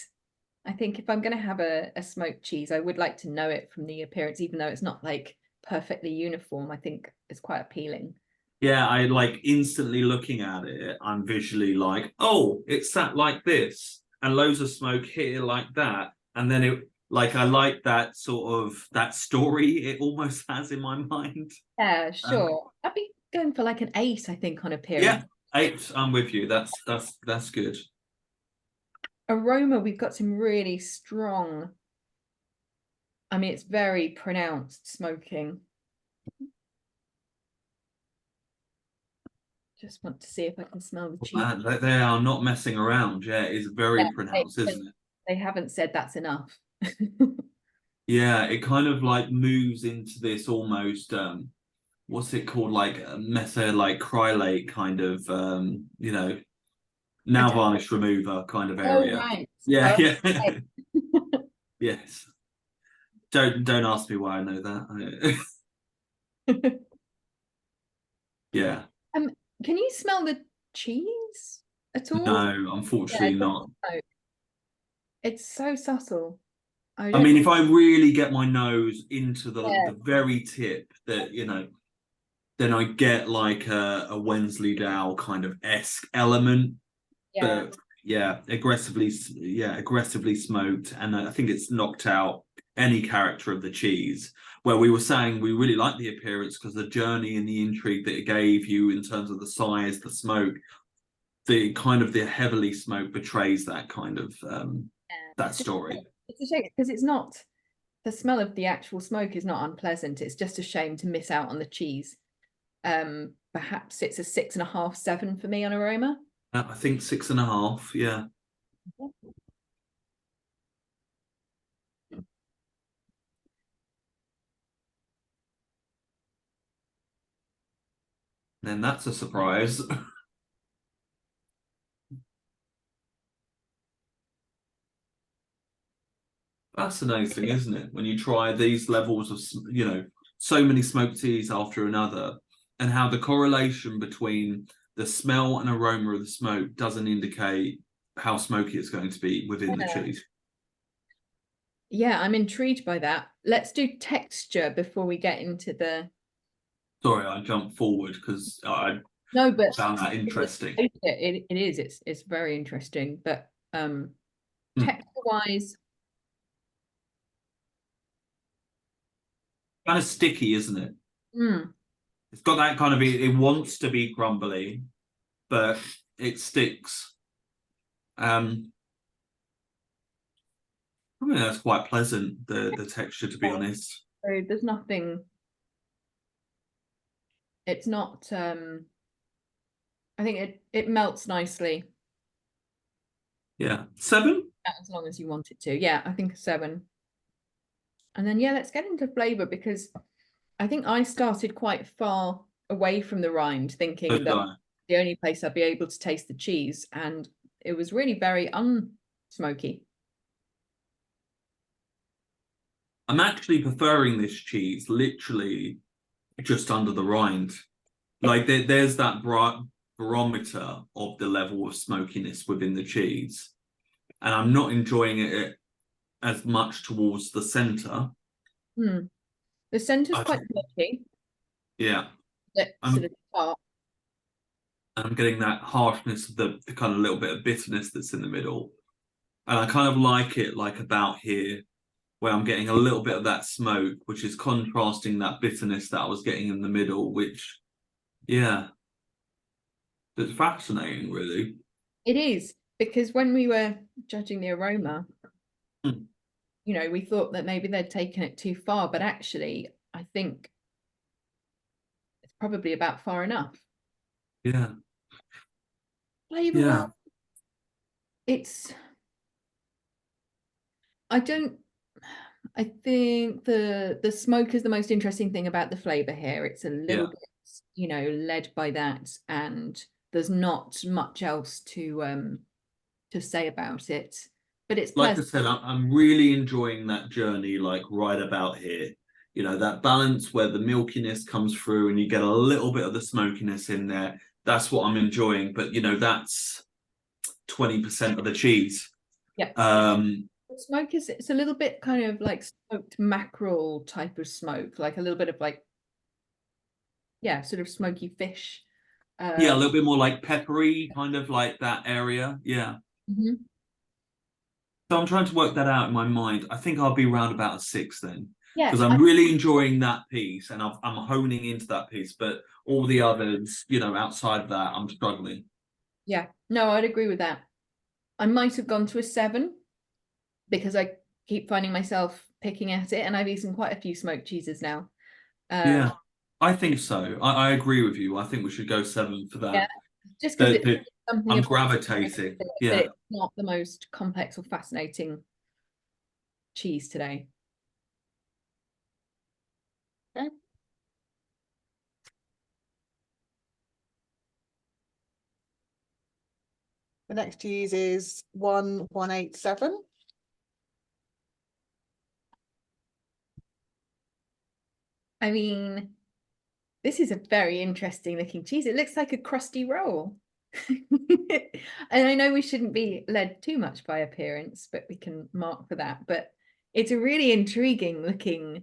I think if I'm going to have a smoked cheese, I would like to know it from the appearance, even though it's not like perfectly uniform. I think it's quite appealing. Yeah, I like instantly looking at it, I'm visually like, oh, it's sat like this, and loads of smoke here like that. And then it, like, I like that sort of that story it almost has in my mind. Yeah, sure. I'd be going for like an 8, I think, on Yeah, appearance. 8, I'm with you. That's good. Aroma, we've got some really strong, I mean, it's very pronounced smoking. Just want to see if I can smell the cheese. Man, they are not messing around. Yeah, it's very pronounced, isn't it? They haven't said that's enough. Yeah, it kind of like moves into this almost what's it called, like a meta, like crylate kind of you know, nail varnish remover kind of area. Right. Yeah, Okay. yeah. Yes. Don't ask me why I know that. Yeah. Can you smell the cheese at all? No, unfortunately not. It's so subtle. I mean, if I really get my nose into the very tip, that, you know, then I get like a Wensleydale kind of esque element. Yeah. But aggressively smoked, and I think it's knocked out any character of the cheese. Where we were saying we really like the appearance because the journey and the intrigue that it gave you in terms of the size, the smoke, the kind of the heavily smoked betrays that kind of that story. It's a shame because it's not, the smell of the actual smoke is not unpleasant. It's just a shame to miss out on the cheese. Perhaps it's a 6.5, 7 for me on aroma. I think 6.5. Yeah. Then that's a surprise. Fascinating, isn't it? When you try these levels of, you know, so many smoked teas after another, and how the correlation between the smell and aroma of the smoke doesn't indicate how smoky it's going to be within the cheese. Yeah, I'm intrigued by that. Let's do texture before we get into the. Sorry, I jumped forward because I found that interesting. It is. It's very interesting, but texture-wise, kind of sticky, isn't it? It's got that kind of, it wants to be crumbly, but it sticks. I mean, that's quite pleasant, the texture, to be honest. So there's nothing. It's not. I think it melts nicely. Yeah, 7. As long as you want it to. Yeah, I think a 7. And then yeah, let's get into flavour, because I think I started quite far away from the rind, thinking So did that I. the only place I'd be able to taste the cheese, and it was really very unsmoky. I'm actually preferring this cheese literally just under the rind. Like there's that barometer of the level of smokiness within the cheese, and I'm not enjoying it as much towards the center. The centre's I quite think- smoky. Yeah, That's sort of tart. I'm getting that harshness of the kind of little bit of bitterness that's in the middle, and I kind of like it like about here, where I'm getting a little bit of that smoke, which is contrasting that bitterness that I was getting in the middle, which, yeah, it's fascinating, really. It is, because when we were judging the aroma, Hmm. you know, we thought that maybe they'd taken it too far, but actually, I think it's probably about far enough. Yeah. Flavour, Yeah. well, it's. I think the smoke is the most interesting thing about the flavour here. It's a little Yeah. bit, you know, led by that, and there's not much else to say about it. But it's Like I pleasant. said, I'm really enjoying that journey, like right about here. You know, that balance where the milkiness comes through and you get a little bit of the smokiness in there. That's what I'm enjoying. But, you know, that's 20% of the cheese. Yeah. Um, The smoke is, it's a little bit kind of like smoked mackerel type of smoke, like a little bit of like, yeah, sort of smoky fish. yeah, a little bit more like peppery, kind of like that area. Yeah. Mhm. So I'm trying to work that out in my mind. I think I'll be around about a 6 then, Yeah, because I'm really enjoying that piece and I'm honing into that piece. But all the others, you know, outside of that, I'm struggling. yeah, no, I'd agree with that. I might have gone to a 7 because I keep finding myself picking at it, and I've eaten quite a few smoked cheeses now. Yeah, I think so. I agree with you. I think we should go 7 for Yeah, that. just because it's The- something I'm about gravitating. it, but Yeah. it's not the most complex or fascinating cheese today. Okay. The next cheese is 1187. I mean, this is a very interesting looking cheese. It looks like a crusty roll. And I know we shouldn't be led too much by appearance, but we can mark for that. But it's a really intriguing looking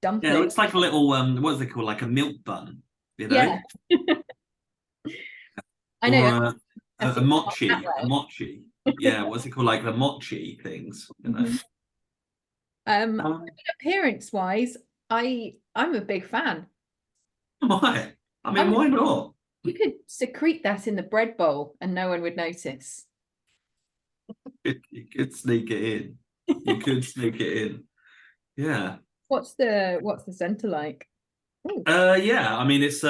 dumpling. Yeah, it looks like a little what is it called? Like a milk bun, you know? Yeah. I Or know. a mochi. Yeah, what's it called? Like the mochi things, you know? Appearance wise, I'm a big fan. Why? I mean, why not? You could secrete that in the bread bowl and no one would notice. You could sneak it in. You could sneak it in. Yeah. What's the center like? Ooh. Yeah, I mean it's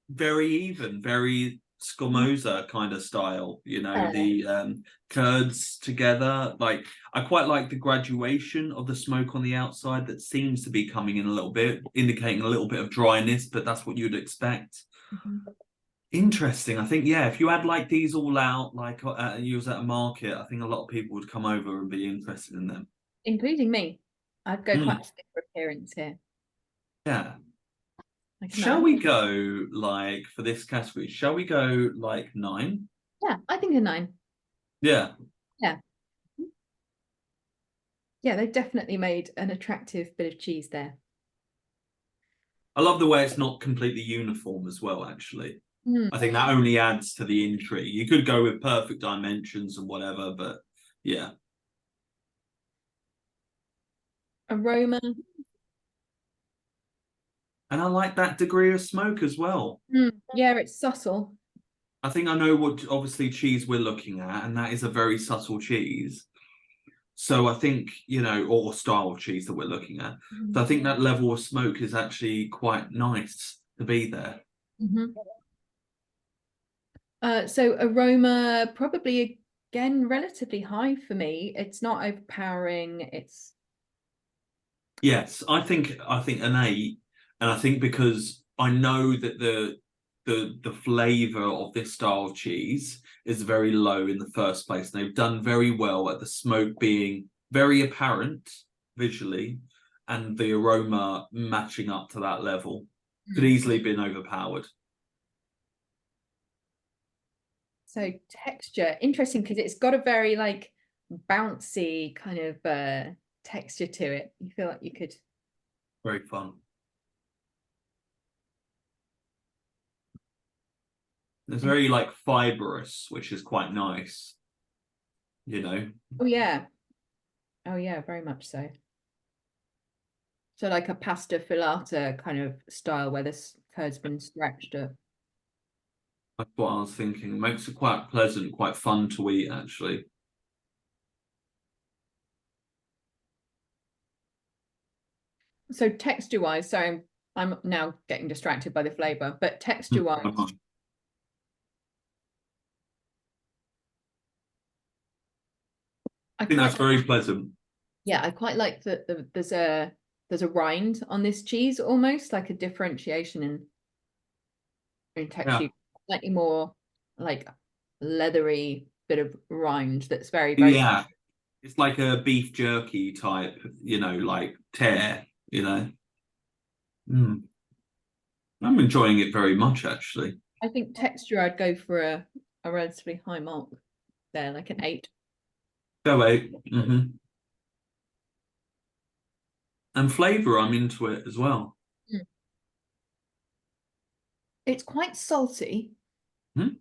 very even, very scomosa kind of style, you know, the curds together. Like I quite like the graduation of the smoke on the outside that seems to be coming in a little bit, indicating a little bit of dryness, but that's what you'd expect. Interesting. I think, yeah, if you had like these all out, like you was at a market, I think a lot of people would come over and be interested in them. Including me. I'd go quite a bit for appearance here. Yeah. Like Shall we go like for this category? Shall we go like 9? Yeah, I think a 9. Yeah. Yeah. Yeah, they've definitely made an attractive bit of cheese there. I love the way it's not completely uniform as well, actually. I think that only adds to the intrigue. You could go with perfect dimensions and whatever, but yeah. Aroma. And I like that degree of smoke as well. Yeah, it's subtle. I think I know what obviously cheese we're looking at, and that is a very subtle cheese. So I think, you know, or style of cheese that we're looking at. So I think that level of smoke is actually quite nice to be there. So aroma, probably again, relatively high for me. It's not overpowering. It's Yes, I think an 8, and I think because I know that the flavour of this style of cheese is very low in the first place. And they've done very well at the smoke being very apparent visually and the aroma matching up to that level. Could easily been overpowered. So texture, interesting because it's got a very like bouncy kind of texture to it. You feel like you could. Very fun. It's very like fibrous, which is quite nice. You know. Oh yeah. Oh yeah, very much so. So like a pasta filata kind of style where this curd's been stretched up. That's what I was thinking. It makes it quite pleasant, quite fun to eat, actually. So texture-wise, so I'm now getting distracted by the flavour, but texture-wise, I think that's very pleasant. Yeah, I quite like that there's a rind on this cheese, almost like a differentiation in texture, slightly more like leathery bit of rind that's very, very it's like a beef jerky type, you know, like tear, you know. I'm enjoying it very much, actually. I think texture I'd go for a relatively high mark there, like an 8. Go 8. And flavour, I'm into it as well. It's quite salty. And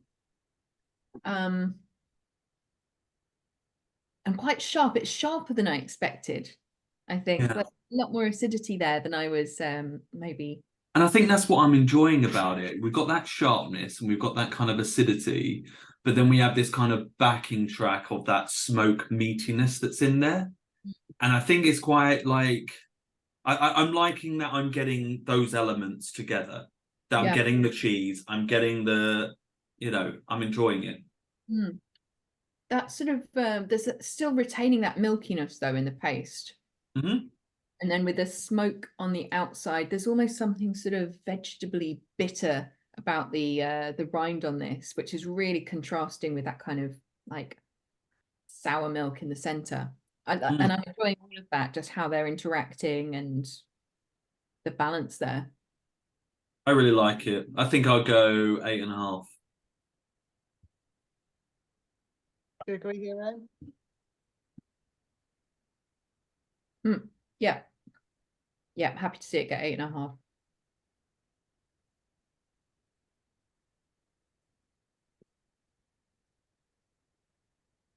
quite sharp. It's sharper than I expected, I think. But a lot more acidity there than I was maybe. And I think that's what I'm enjoying about it. We've got that sharpness and we've got that kind of acidity, but then we have this kind of backing track of that smoke meatiness that's in there. And I think it's quite like I'm liking that I'm getting those elements together. That I'm getting the cheese, I'm getting the, you know, I'm enjoying it. That sort of there's still retaining that milkiness though in the paste. And then with the smoke on the outside, there's almost something sort of vegetably bitter about the rind on this, which is really contrasting with that kind of like sour milk in the center. And I'm enjoying all of that, just how they're interacting and the balance there. I really like it. I think I'll go 8.5. Do you agree, Hero? Yeah. Yeah, happy to see it get 8.5.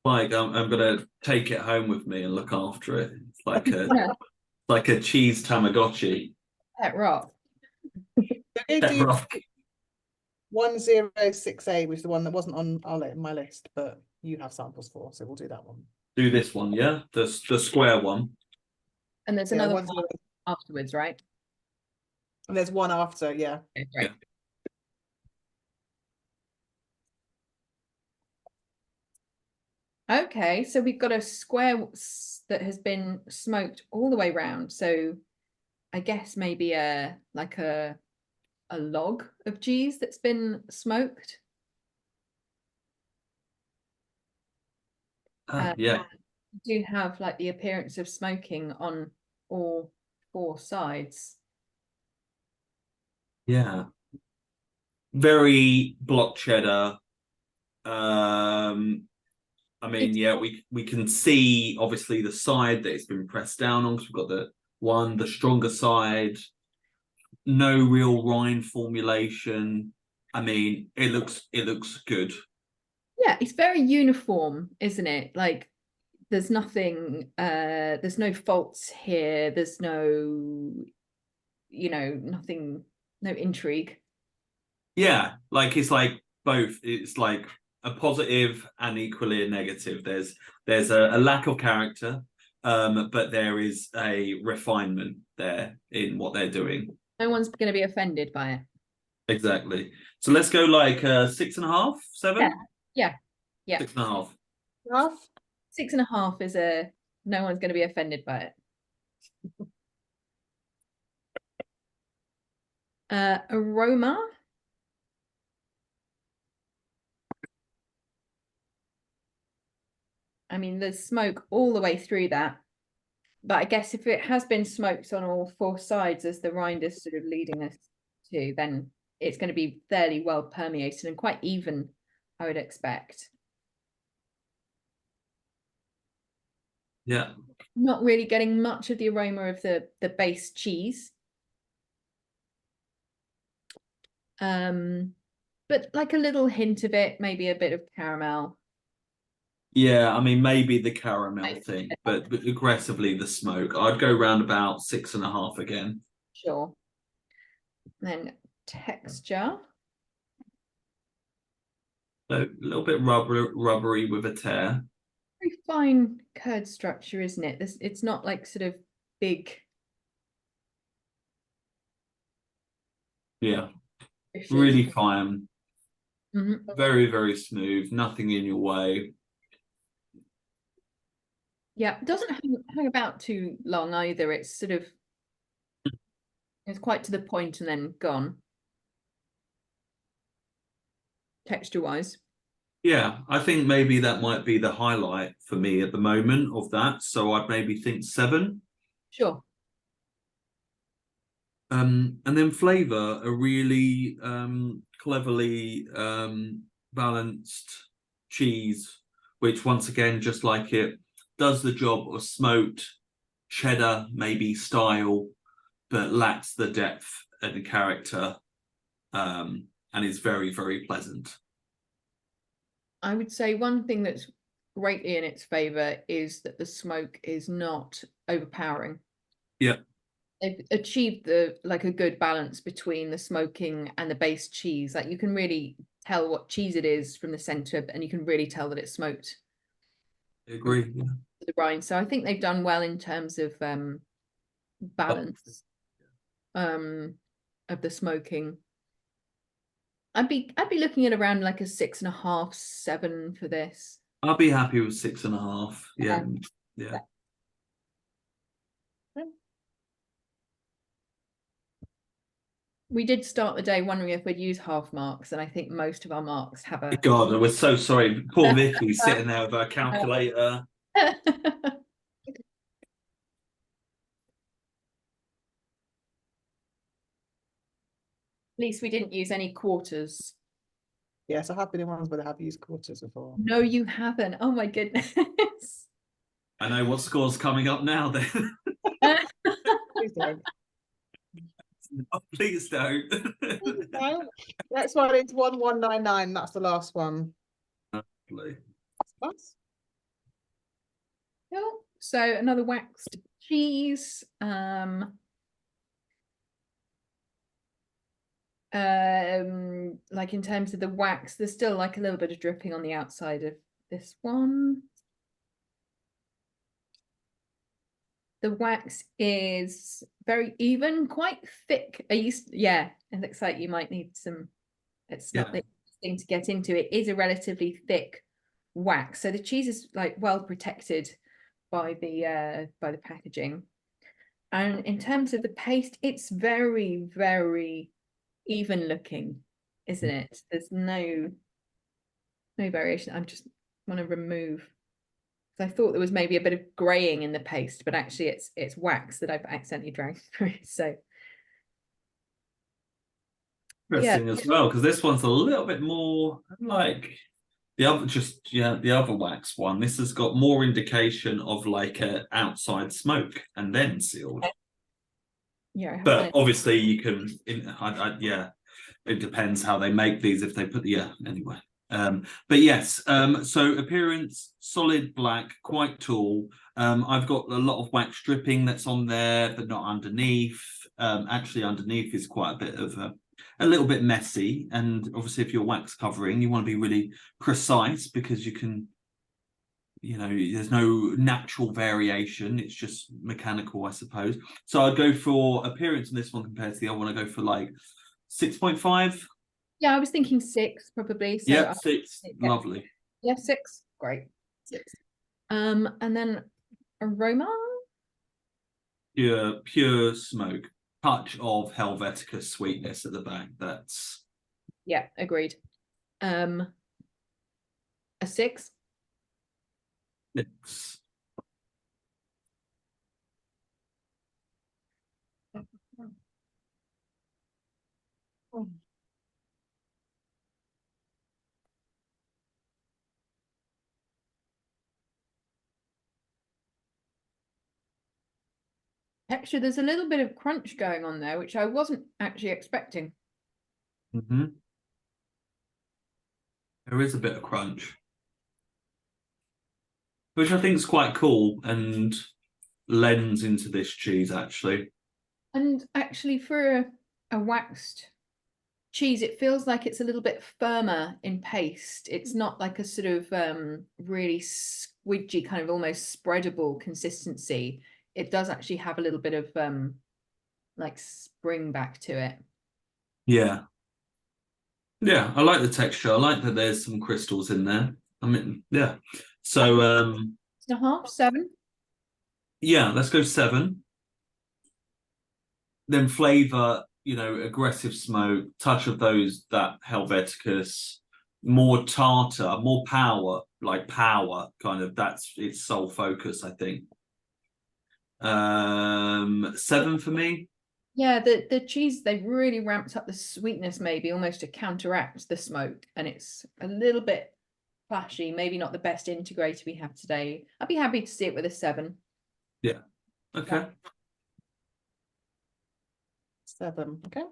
Like I'm gonna take it home with me and look after it. It's like a cheese Tamagotchi. Pet rock. Pet rock. 106A was the one that wasn't on my list, but you have samples for, so we'll do that one. Do this one, yeah? The square one. And there's another one afterwards, right? And there's one after, yeah. Okay, great. Okay, so we've got a square that has been smoked all the way round. So I guess maybe like a log of cheese that's been smoked. Yeah. Do have like the appearance of smoking on all 4 sides. Yeah. Very block cheddar. I mean, yeah, we can see obviously the side that it's been pressed down on because we've got the stronger side. No real rind formulation. I mean, it looks good. Yeah, it's very uniform, isn't it? Like there's nothing there's no faults here, there's no you know, nothing, no intrigue. Yeah, like it's like both. It's like a positive and equally a negative. There's a lack of character, but there is a refinement there in what they're doing. No one's going to be offended by it. Exactly. So let's go like 6.5, 7? Yeah. 6.5. Half? 6.5 is no one's going to be offended by it. Aroma. I mean, there's smoke all the way through that. But I guess if it has been smoked on all 4 sides, as the rind is sort of leading us to, then it's going to be fairly well permeated and quite even, I would expect. Yeah. Not really getting much of the aroma of the base cheese. But like a little hint of it, maybe a bit of caramel. Yeah, I mean, maybe the caramel thing, but aggressively the smoke. I'd go round about 6.5 again. Sure. Then texture. So a little bit rubbery with a tear. Very fine curd structure, isn't it? It's not like sort of big. Yeah, fishes. really fine. Mhm. Very, very smooth. Nothing in your way. Yeah, it doesn't hang about too long either. It's sort of, it's quite to the point and then gone. Texture wise. Yeah, I think maybe that might be the highlight for me at the moment of that. So I'd maybe think 7. Sure. And then flavour, a really cleverly balanced cheese, which once again, just like it, does the job of smoked cheddar, maybe style, but lacks the depth and the character, and is very, very pleasant. I would say one thing that's greatly in its favor is that the smoke is not overpowering. Yeah. They've achieved a good balance between the smoking and the base cheese. Like you can really tell what cheese it is from the center, and you can really tell that it's smoked. I agree. Yeah. The rind. So I think they've done well in terms of balance of the smoking. I'd be looking at around like a 6.5, 7 for this. I'll be happy with 6.5. Yeah. Yeah. We did start the day wondering if we'd use half marks, and I think most of our marks have a. God, I was so sorry. Poor Vicky sitting there with her calculator. At least we didn't use any quarters. Yes, I have been in ones where they have used quarters before. No, you haven't. Oh my goodness. I know what score's coming up now then. Please don't. Oh, please don't. Please don't. Next one is 1199. That's the last one. That's Cool. So another waxed cheese. Like in terms of the wax, there's still like a little bit of dripping on the outside of this one. The wax is very even, quite thick. Yeah, it looks like you might need some. It's not the thing to get into. It is a relatively thick wax, so the cheese is like well protected by the packaging. And in terms of the paste, it's very, very even looking, isn't it? There's no variation. I just want to remove. I thought there was maybe a bit of graying in the paste, but actually it's wax that I've accidentally dragged through. So Interesting as well, because this one's a little bit more like the other, the other wax one. This has got more indication of like a outside smoke and then sealed. Yeah, but obviously you can. Yeah, it depends how they make these. If they put anyway. But yes, so appearance, solid black, quite tall. I've got a lot of wax dripping that's on there, but not underneath. Actually, underneath is quite a bit of a little bit messy. And obviously, if you're wax covering, you want to be really precise because you can, you know, there's no natural variation. It's just mechanical, I suppose. So I'd go for appearance in this one compared to the other one. I go for like 6.5. Yeah, I was thinking 6 probably. So Yeah, 6. Lovely. Yeah, 6. Great. 6. And then aroma. Pure smoke. Touch of Helvetica sweetness at the back. That's Yeah, agreed. A 6. it's Texture, there's a little bit of crunch going on there, which I wasn't actually expecting. There is a bit of crunch, which I think is quite cool and lends into this cheese actually. And actually, for a waxed cheese, it feels like it's a little bit firmer in paste. It's not like a sort of really squidgy kind of almost spreadable consistency. It does actually have a little bit of like spring back to it. Yeah, I like the texture. I like that there's some crystals in there. I mean, yeah. So 6.5, 7. yeah, let's go 7. Then flavor, you know, aggressive smoke, touch of that Helveticus, more tartar, more power, like power kind of. That's its sole focus, I think. 7 for me. Yeah, the cheese, they've really ramped up the sweetness, maybe almost to counteract the smoke, and it's a little bit flashy, maybe not the best integrator we have today. I'd be happy to see it with a 7. Yeah. Okay. 7. Okay.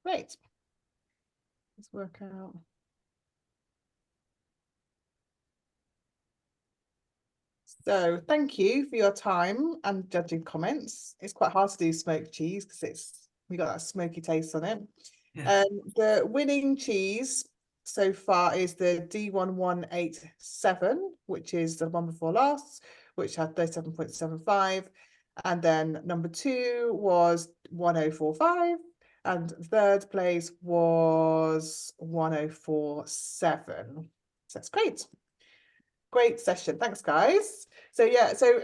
Great. Let's work out. So thank you for your time and judging comments. It's quite hard to do smoked cheese because we got that smoky taste on it. Yeah. The winning cheese so far is the D1187, which is the one before last, which had 37.75. And then number 2 was 1045. And third place was 1047. So that's great. Great session. Thanks, guys. So yeah, so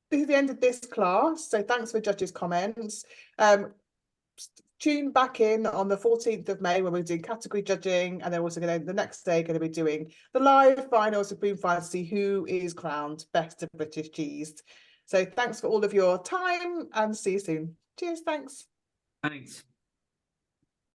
this is the end of this class. So thanks for judges' comments. Tune back in on the 14th of May when we're doing category judging, and then also the next day going to be doing the live finals of Boom Fantasy, who is crowned best of British cheese. So thanks for all of your time and see you soon. Cheers. Thanks. Thanks.